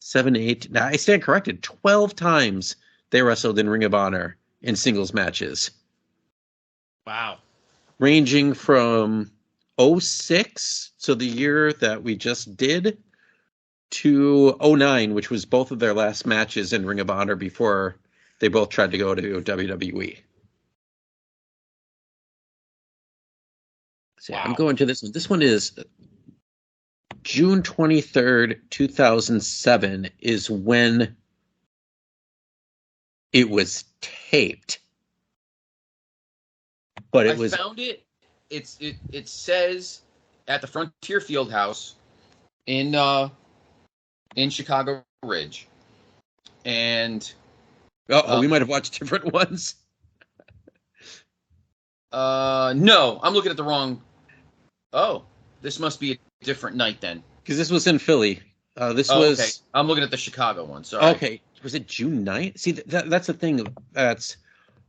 Speaker 3: 7, 8. Now I stand corrected. 12 times they wrestled in Ring of Honor in singles matches.
Speaker 2: Wow.
Speaker 3: Ranging from 06, so the year that we just did, to 09, which was both of their last matches in Ring of Honor before they both tried to go to WWE. So I'm going to this one. This one is June 23rd, 2007 is when it was taped. But I
Speaker 2: found it. It says at the Frontier Fieldhouse in Chicago Ridge. And
Speaker 3: we might have watched different ones.
Speaker 2: No, I'm looking at the wrong. Oh, this must be a different night then.
Speaker 3: Because this was in Philly. This was.
Speaker 2: Okay. I'm looking at the Chicago one. Sorry.
Speaker 3: Okay, was it June 9th? See, that's the thing.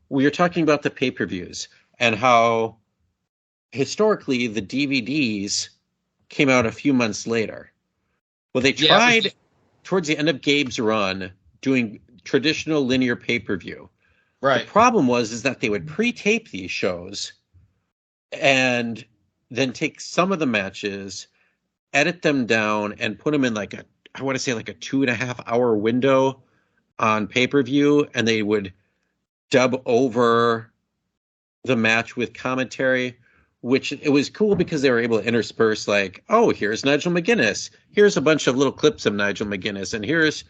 Speaker 3: We were talking about the pay-per-views and how historically the DVDs came out a few months later. Well, they tried towards the end of Gabe's run doing traditional linear pay-per-view.
Speaker 2: Right.
Speaker 3: The problem was that they would pre-tape these shows and then take some of the matches, edit them down, and put them in I want to say a 2.5 hour window on pay-per-view, and they would dub over the match with commentary, which it was cool because they were able to intersperse here's Nigel McGuinness. Here's a bunch of little clips of Nigel McGuinness, and here's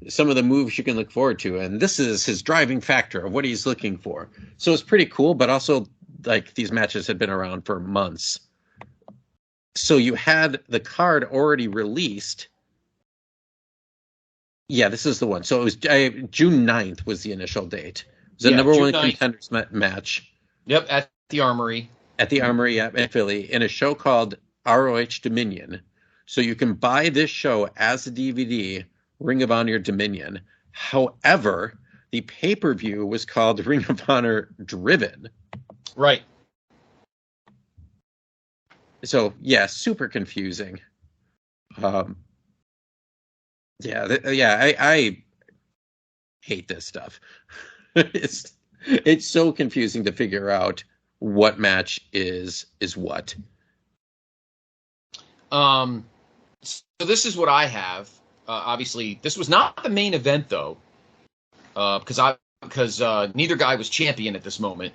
Speaker 3: some of the moves you can look forward to. And this is his driving factor of what he's looking for. So it's pretty cool, but also these matches had been around for months. So you had the card already released. Yeah, this is the one. So it was June 9th was the initial date. It was the number one contenders match.
Speaker 2: Yep, at the Armory.
Speaker 3: At the Armory in Philly in a show called ROH Dominion. So you can buy this show as a DVD, Ring of Honor Dominion. However, the pay-per-view was called Ring of Honor Driven.
Speaker 2: Right.
Speaker 3: So, yeah, super confusing. I hate this stuff. It's so confusing to figure out what match is what.
Speaker 2: So this is what I have. Obviously, this was not the main event though, because neither guy was champion at this moment.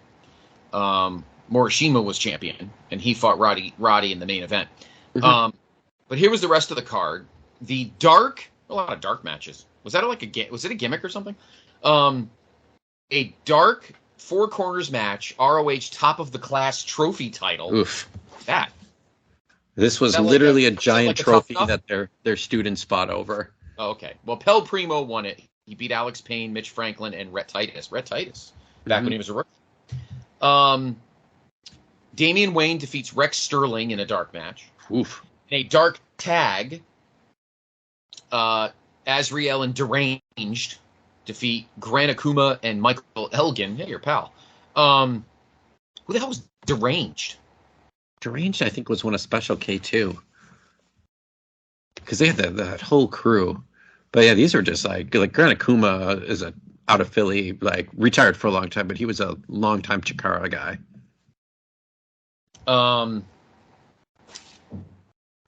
Speaker 2: Morishima was champion, and he fought Roddy in the main event.
Speaker 3: Mm-hmm.
Speaker 2: But here was the rest of the card. A lot of dark matches. Was that was it a gimmick or something? A dark four corners match, ROH top of the class trophy title.
Speaker 3: Oof.
Speaker 2: This
Speaker 3: was literally a giant trophy that their students fought over.
Speaker 2: Oh, okay. Well, Pel Primo won it. He beat Alex Payne, Mitch Franklin, and Rhett Titus. Back when he was a rookie. Damian Wayne defeats Rex Sterling in a dark match.
Speaker 3: Oof.
Speaker 2: In a dark tag, Azriel and Deranged defeat Gran Akuma and Michael Elgin. Hey, your pal. Who the hell was Deranged?
Speaker 3: Deranged, I think, was one of Special K2. Because they had that whole crew. But yeah, these are just like Gran Akuma is out of Philly, like retired for a long time, but he was a long-time Chikara guy.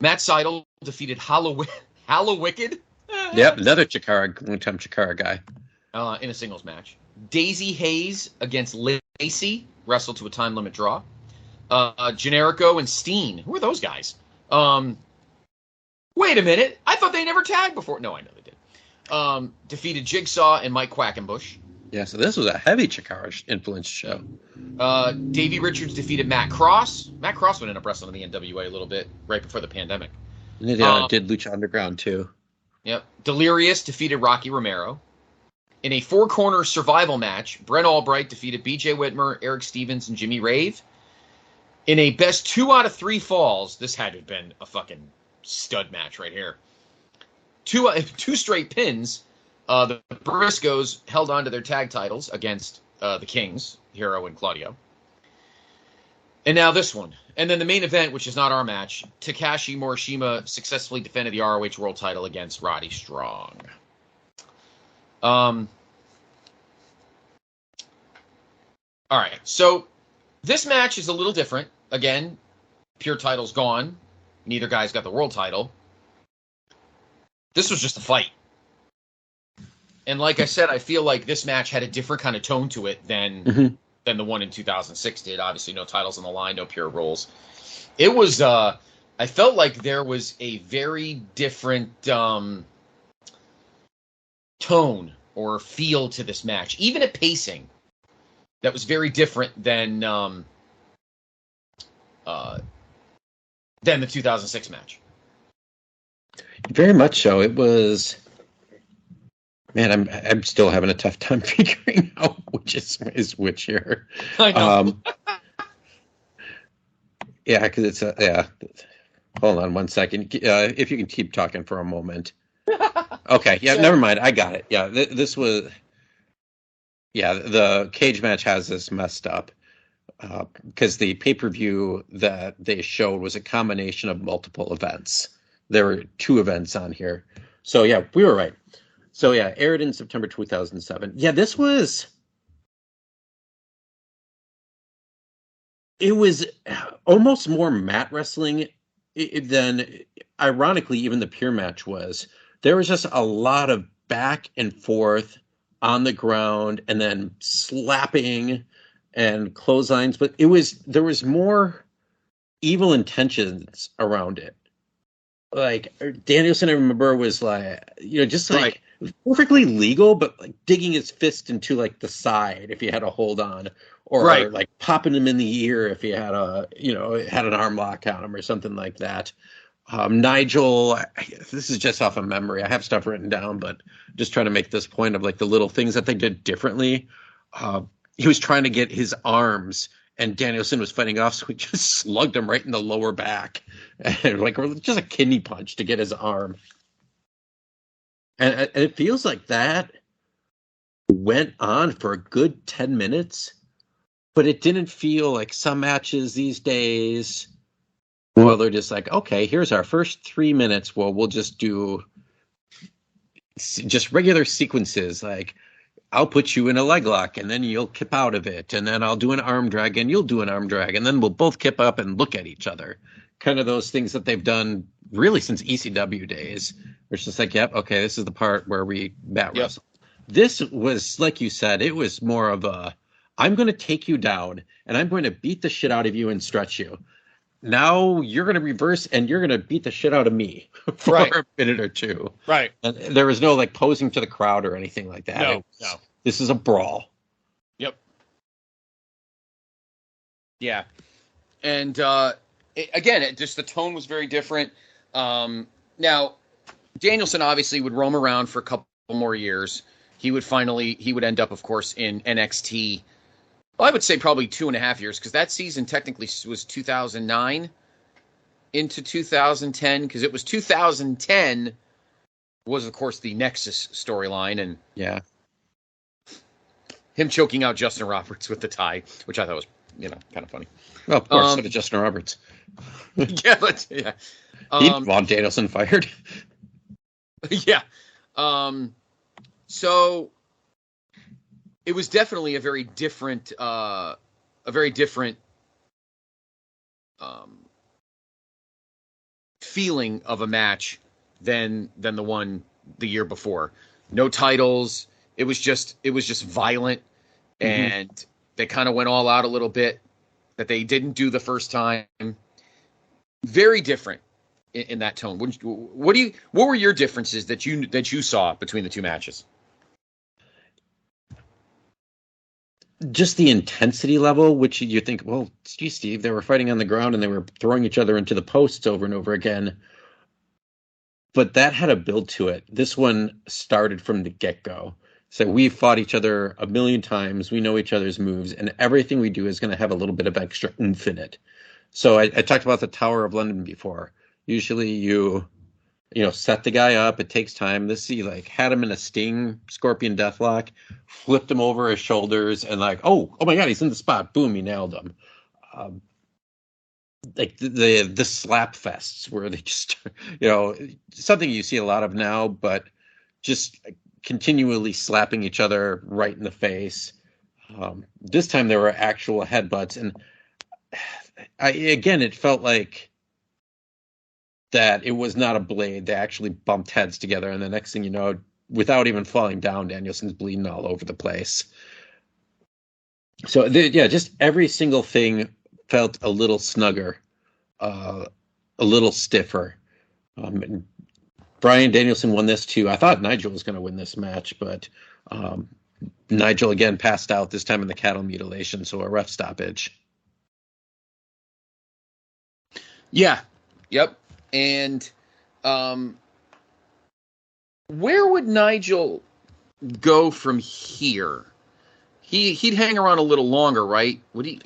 Speaker 2: Matt Seidel defeated Hollow Wicked.
Speaker 3: Yep, another long-time Chikara guy.
Speaker 2: In a singles match. Daisy Hayes against Lacey wrestled to a time limit draw. Generico and Steen. Who are those guys? Wait a minute. I thought they never tagged before. No, I know they did. Defeated Jigsaw and Mike Quackenbush.
Speaker 3: Yeah, so this was a heavy Chikara influence show.
Speaker 2: Davey Richards defeated Matt Cross. Matt Cross would end up wrestling in the NWA a little bit right before the pandemic.
Speaker 3: And they did Lucha Underground too.
Speaker 2: Yep. Delirious defeated Rocky Romero. In a four-corner survival match, Brent Albright defeated B.J. Whitmer, Eric Stevens, and Jimmy Rave. In a best 2 out of 3 falls, this had to have been a fucking stud match right here. Two straight pins. The Briscoes held on to their tag titles against the Kings, Hero and Claudio. And now this one. And then the main event, which is not our match, Takashi Morishima successfully defended the ROH World title against Roddy Strong. All right, so this match is a little different. Again, pure title's gone. Neither guy's got the world title. This was just a fight. And like I said, I feel like this match had a different kind of tone to it than the one in 2006 did. Obviously, no titles on the line, no pure roles. It was, I felt like there was a very different tone or feel to this match, even at pacing, that was very different than the 2006 match.
Speaker 3: Very much so. It was. Man, I'm still having a tough time figuring out which is which here.
Speaker 2: I know.
Speaker 3: Yeah, because it's yeah. Hold on one second. If you can keep talking for a moment. Okay. Yeah. Never mind. I got it. Yeah. This was. Yeah. The cage match has this messed up because the pay-per-view that they showed was a combination of multiple events. There were 2 events on here. So yeah, we were right. So yeah, aired in September 2007. Yeah, this was. It was almost more mat wrestling than, ironically, even the pure match was. There was just a lot of back and forth on the ground and then slapping and clotheslines, but there was more evil intentions around it. Like Danielson, I remember, was like, just like perfectly legal, but like digging his fist into like the side if he had a hold on, or like popping him in the ear if he had had an arm lock on him or something like that. Nigel, this is just off of memory. I have stuff written down, but just trying to make this point of like the little things that they did differently. He was trying to get his arms, and Danielson was fighting off, so he just slugged him right in the lower back, and like just a kidney punch to get his arm. And it feels like that went on for a good 10 minutes, but it didn't feel like some matches these days. Well, they're just like, okay, here's our first 3 minutes. Well, we'll just do just regular sequences. Like, I'll put you in a leg lock and then you'll kip out of it. And then I'll do an arm drag and you'll do an arm drag. And then we'll both kip up and look at each other. Kind of those things that they've done really since ECW days. It's just like, yep, okay, this is the part where we bat wrestle. This was, like you said, it was more of a, I'm going to take you down and I'm going to beat the shit out of you and stretch you. Now you're going to reverse and you're going to beat the shit out of me for a minute or two.
Speaker 2: Right.
Speaker 3: And there was no like posing to the crowd or anything like that.
Speaker 2: No.
Speaker 3: This is a brawl.
Speaker 2: Yep. Yeah. And again, just the tone was very different. Now, Danielson obviously would roam around for a couple more years. He would end up, of course, in NXT. Well, I would say probably 2.5 years, because that season technically was 2009 into 2010, because it was 2010 was, of course, the Nexus storyline, and
Speaker 3: yeah,
Speaker 2: him choking out Justin Roberts with the tie, which I thought was, kind of funny.
Speaker 3: Well, of course, so did Justin Roberts.
Speaker 2: Yeah, but yeah,
Speaker 3: he want Danielson fired.
Speaker 2: Yeah, so it was definitely a very different feeling of a match than the one the year before. No titles. It was just violent, and they kind of went all out a little bit that they didn't do the first time. Very different in that tone. What were your differences that you saw between the two matches?
Speaker 3: Just the intensity level, which you think, well, geez, Steve, they were fighting on the ground and they were throwing each other into the posts over and over again. But that had a build to it. This one started from the get-go. So we've fought each other a million times. We know each other's moves, and everything we do is going to have a little bit of extra oomph in it. So I talked about the Tower of London before. Usually you set the guy up. It takes time. This, he had him in a Sting Scorpion Deathlock, flipped him over his shoulders, and oh my God, he's in the spot. Boom, he nailed him. The slap fests where they just, something you see a lot of now, but just continually slapping each other right in the face. This time there were actual headbutts, and it felt like that it was not a blade. They actually bumped heads together, and the next thing you know, without even falling down, Danielson's bleeding all over the place. So, just every single thing felt a little snugger, a little stiffer. Bryan Danielson won this too. I thought Nigel was going to win this match, but Nigel again passed out, this time in the cattle mutilation, so a ref stoppage.
Speaker 2: Yeah. Yep. And where would Nigel go from here? He'd hang around a little longer, right? Would he?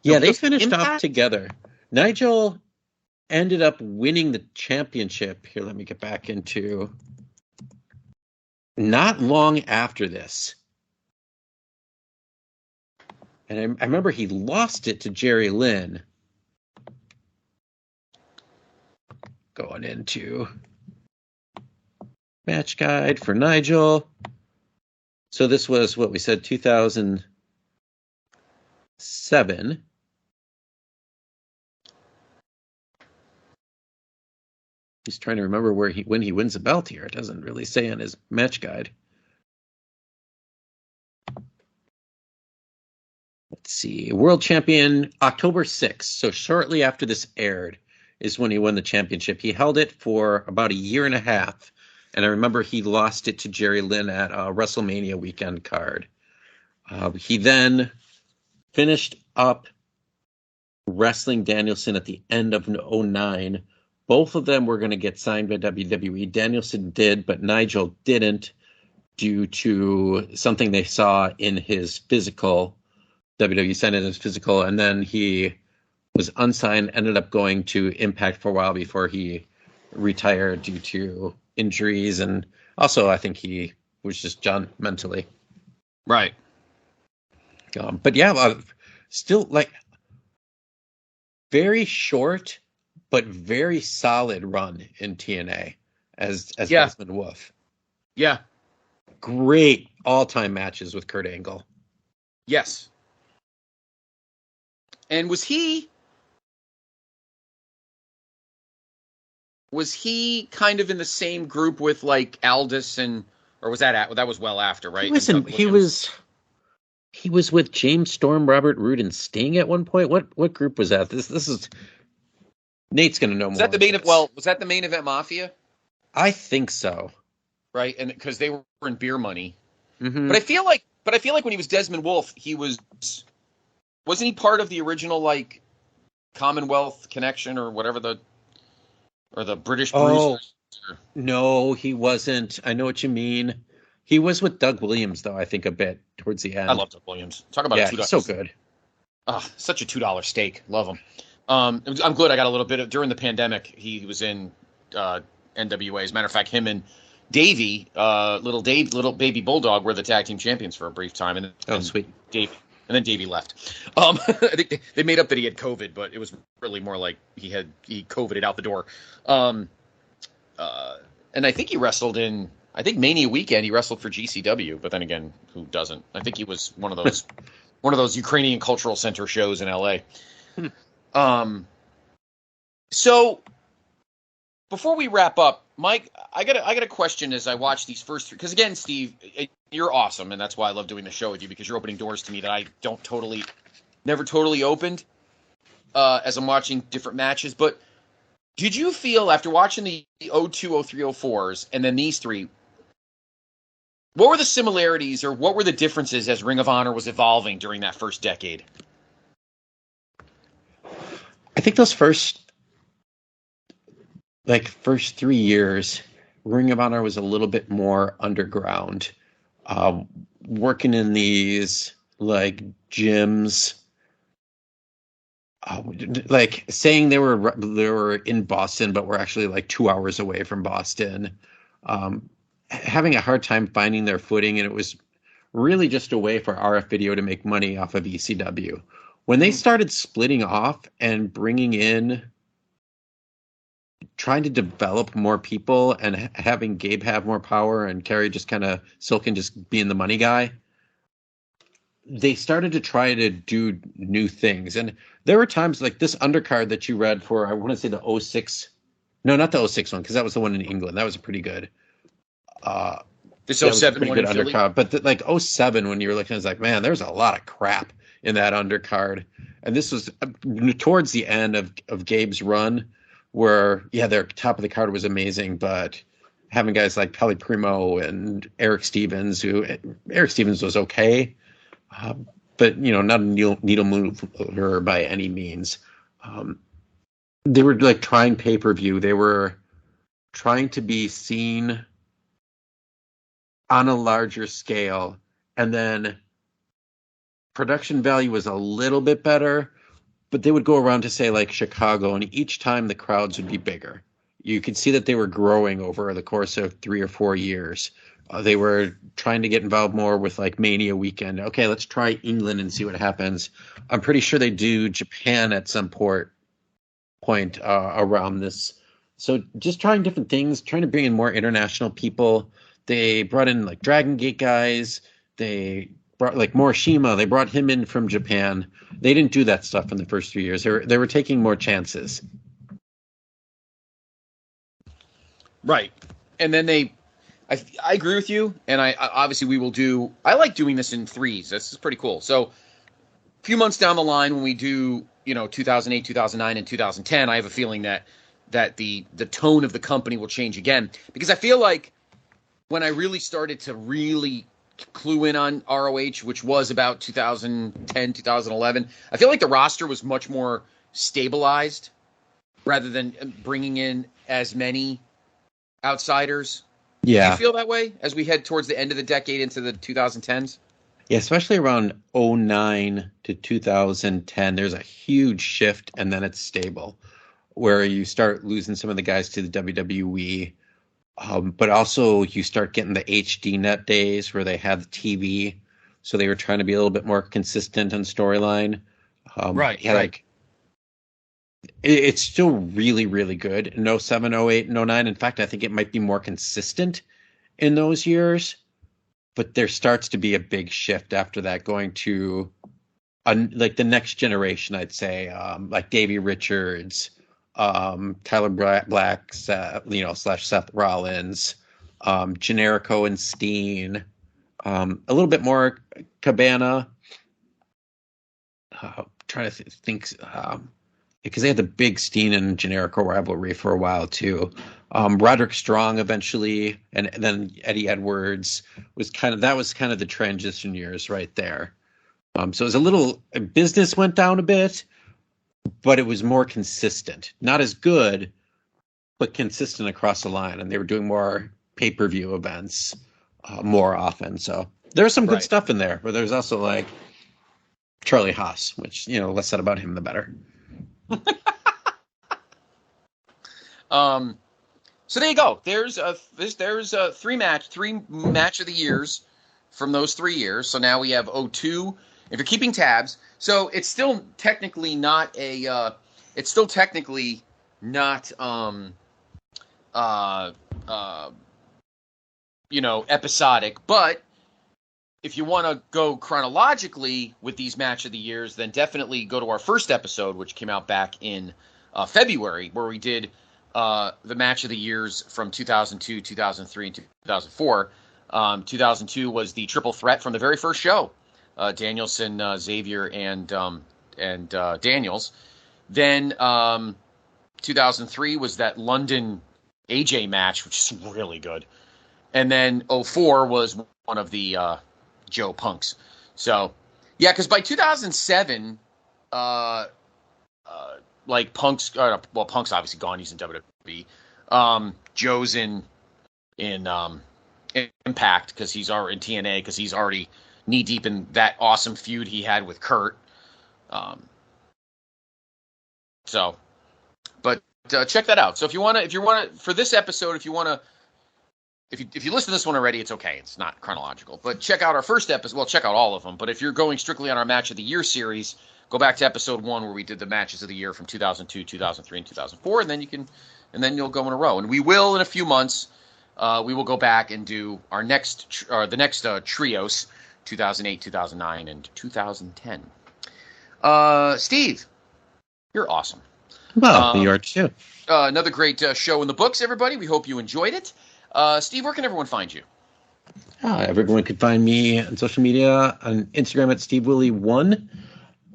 Speaker 3: Yeah, they finished off together. Nigel ended up winning the championship. Here, let me get back into not long after this. And I remember he lost it to Jerry Lynn. Going into match guide for Nigel. So this was what we said, 2007. He's trying to remember when he wins the belt here. It doesn't really say on his match guide. Let's see. World champion October 6th. So shortly after this aired is when he won the championship. He held it for about a year and a half. And I remember he lost it to Jerry Lynn at a WrestleMania weekend card. He then finished up wrestling Danielson at the end of 2009. Both of them were going to get signed by WWE. Danielson did, but Nigel didn't due to something they saw in his physical. WWE signed in his physical, and then he was unsigned, ended up going to Impact for a while before he retired due to injuries, and also I think he was just done mentally.
Speaker 2: Right.
Speaker 3: But yeah, still like very short but very solid run in TNA as
Speaker 2: Yeah.
Speaker 3: Desmond Wolf.
Speaker 2: Yeah.
Speaker 3: Great all-time matches with Kurt Angle.
Speaker 2: Yes. And was he kind of in the same group with like Aldis or was that was well after, right?
Speaker 3: He was with James Storm, Robert Roode, and Sting at one point. What group was that? This is Nate's gonna know more.
Speaker 2: Was that the main event Mafia?
Speaker 3: I think so.
Speaker 2: Right, and because they were in Beer Money.
Speaker 3: Mm-hmm.
Speaker 2: But I feel like when he was Desmond Wolf, wasn't he part of the original like Commonwealth Connection or whatever the British Bruisers?
Speaker 3: No, he wasn't. I know what you mean. He was with Doug Williams, though, I think, a bit towards the end.
Speaker 2: I love Doug Williams. Talk about
Speaker 3: $2. So good.
Speaker 2: Such a $2 steak. Love him. I'm glad I got a little bit of during the pandemic. He was in NWA. As a matter of fact, him and Davey, little baby Bulldog, were the tag team champions for a brief time. And
Speaker 3: sweet.
Speaker 2: And then Davey left. I think they made up that he had COVID, but it was really more like he COVIDed out the door. And I think he wrestled in. I think Mania weekend he wrestled for GCW, but then again, who doesn't? I think he was one of those Ukrainian Cultural Center shows in LA. So before we wrap up, Mike, I got a question as I watch these first three, because again, Steve, you're awesome, and that's why I love doing the show with you, because you're opening doors to me that I never totally opened as I'm watching different matches. But did you feel after watching the 02, 03, 04s and then these three, what were the similarities or what were the differences as Ring of Honor was evolving during that first decade?
Speaker 3: I think those first 3 years, Ring of Honor was a little bit more underground, working in these like gyms, like saying they were in Boston, but were actually like 2 hours away from Boston, having a hard time finding their footing, and it was really just a way for RF Video to make money off of ECW. When they started splitting off and bringing in, trying to develop more people and having Gabe have more power and Kerry just kind of Silken just being the money guy, they started to try to do new things. And there were times like this undercard that you read for, I want to say the 06, no, not the 06 one, because that was the one in England. That was a pretty good.
Speaker 2: This 07 one in Philly?
Speaker 3: Undercard. But like 07, when you were looking, it's like, man, there's a lot of crap in that undercard. And this was towards the end of Gabe's run, where, yeah, their top of the card was amazing, but having guys like Peli Primo and Eric Stevens was okay, but, not a needle mover by any means. They were like trying pay-per-view. They were trying to be seen on a larger scale, and then production value was a little bit better, but they would go around to say like Chicago, and each time the crowds would be bigger. You could see that they were growing over the course of 3 or 4 years. They were trying to get involved more with like Mania weekend. Okay, let's try England and see what happens. I'm pretty sure they do Japan at some point around this. So just trying different things, trying to bring in more international people. They brought in like Dragon Gate guys. They brought like Morishima. They brought him in from Japan. They didn't do that stuff in the first 3 years. They were taking more chances.
Speaker 2: Right. And then I agree with you. And I obviously I like doing this in threes. This is pretty cool. So a few months down the line when we do, 2008, 2009, and 2010, I have a feeling that the tone of the company will change again. Because I feel like when I really started to really clue in on ROH, which was about 2010, 2011, I feel like the roster was much more stabilized rather than bringing in as many outsiders.
Speaker 3: Yeah.
Speaker 2: Do you feel that way as we head towards the end of the decade into the 2010s?
Speaker 3: Yeah, especially around 09 to 2010, there's a huge shift, and then it's stable, where you start losing some of the guys to the WWE. But also you start getting the HD net days where they had the TV. so they were trying to be a little bit more consistent on storyline. Like it's still really, really good in 07, 08, and 09. In fact, I think it might be more consistent in those years, but there starts to be a big shift after that, going to like the next generation, I'd say, like Davey Richards, Tyler Black, slash Seth Rollins, Generico and Steen, a little bit more Cabana. Trying to think, because they had the big Steen and Generico rivalry for a while too. Roderick Strong eventually, and then Eddie Edwards was kind of the transition years right there. So it was a little, business went down a bit, but it was more consistent. Not as good, but consistent across the line. And they were doing more pay-per-view events more often. So there's some good stuff in there, but there's also like Charlie Haas, which, less said about him, the better.
Speaker 2: So there you go. There's three match of the years from those 3 years. So now we have 02. If you're keeping tabs, so it's still technically not episodic, but if you want to go chronologically with these match of the years, then definitely go to our first episode, which came out back in February, where we did the match of the years from 2002, 2003, and 2004. 2002 was the triple threat from the very first show. Danielson, Xavier, and Daniels. Then 2003 was that London AJ match, which is really good. And then 04 was one of the Joe Punks. So, yeah, because by 2007, like Punk's, Punk's obviously gone. He's in WWE. Joe's in Impact because he's already in TNA because he's already knee deep in that awesome feud he had with Kurt. Check that out. So if you want to, for this episode, if you listen to this one already, it's okay. It's not chronological, but check out our first episode. Well, check out all of them. But if you're going strictly on our match of the year series, go back to episode 1 where we did the matches of the year from 2002, 2003, and 2004, and then you'll go in a row. And we will in a few months. We will go back and do our next trios. 2008, 2009, and 2010. Steve, you're awesome.
Speaker 3: Well, you are too.
Speaker 2: Another great show in the books, everybody. We hope you enjoyed it. Steve, where can everyone find you?
Speaker 3: Everyone can find me on social media, on Instagram at SteveWilly1.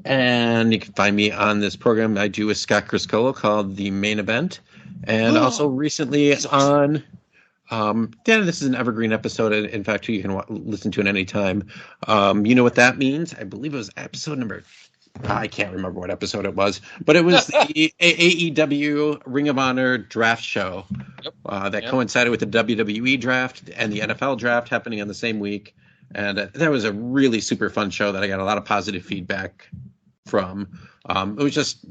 Speaker 3: And you can find me on this program I do with Scott Criscolo called The Main Event. And also recently on... this is an evergreen episode. In fact, you can listen to it anytime. You know what that means? I believe it was episode number... I can't remember what episode it was, but it was the AEW Ring of Honor draft show that coincided with the WWE draft and the NFL draft happening on the same week. And that was a really super fun show that I got a lot of positive feedback from. It was just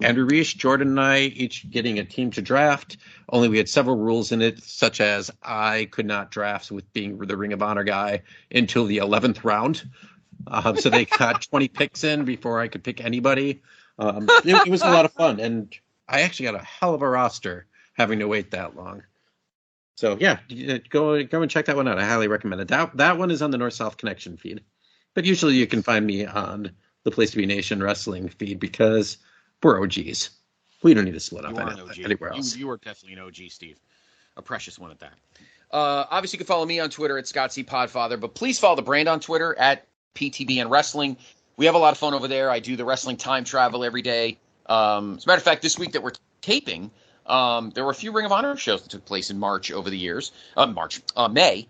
Speaker 3: Andrew Reich, Jordan, and I each getting a team to draft. Only we had several rules in it, such as I could not draft with being the Ring of Honor guy until the 11th round. So they got 20 picks in before I could pick anybody. It was a lot of fun, and I actually got a hell of a roster having to wait that long. So yeah, go and check that one out. I highly recommend it. That one is on the North-South Connection feed, but usually you can find me on the Place to Be Nation Wrestling feed because we're OGs. We don't need to split up anywhere else.
Speaker 2: You are definitely an OG, Steve. A precious one at that. Obviously, you can follow me on Twitter at Scott C. Podfather, but please follow the brand on Twitter at PTBN Wrestling. We have a lot of fun over there. I do the wrestling time travel every day. As a matter of fact, this week that we're taping, there were a few Ring of Honor shows that took place in March over the years. May.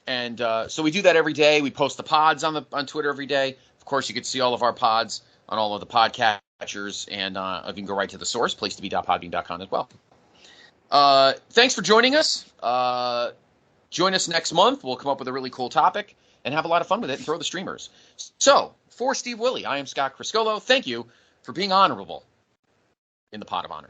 Speaker 2: And so we do that every day. We post the pods on Twitter every day. Of course, you can see all of our pods on all of the podcatchers, and you can go right to the source, placetobe.podbean.com as well. Thanks for joining us. Join us next month. We'll come up with a really cool topic and have a lot of fun with it and throw the streamers. So, for Steve Willie, I am Scott Criscolo. Thank you for being honorable in the Pot of Honor.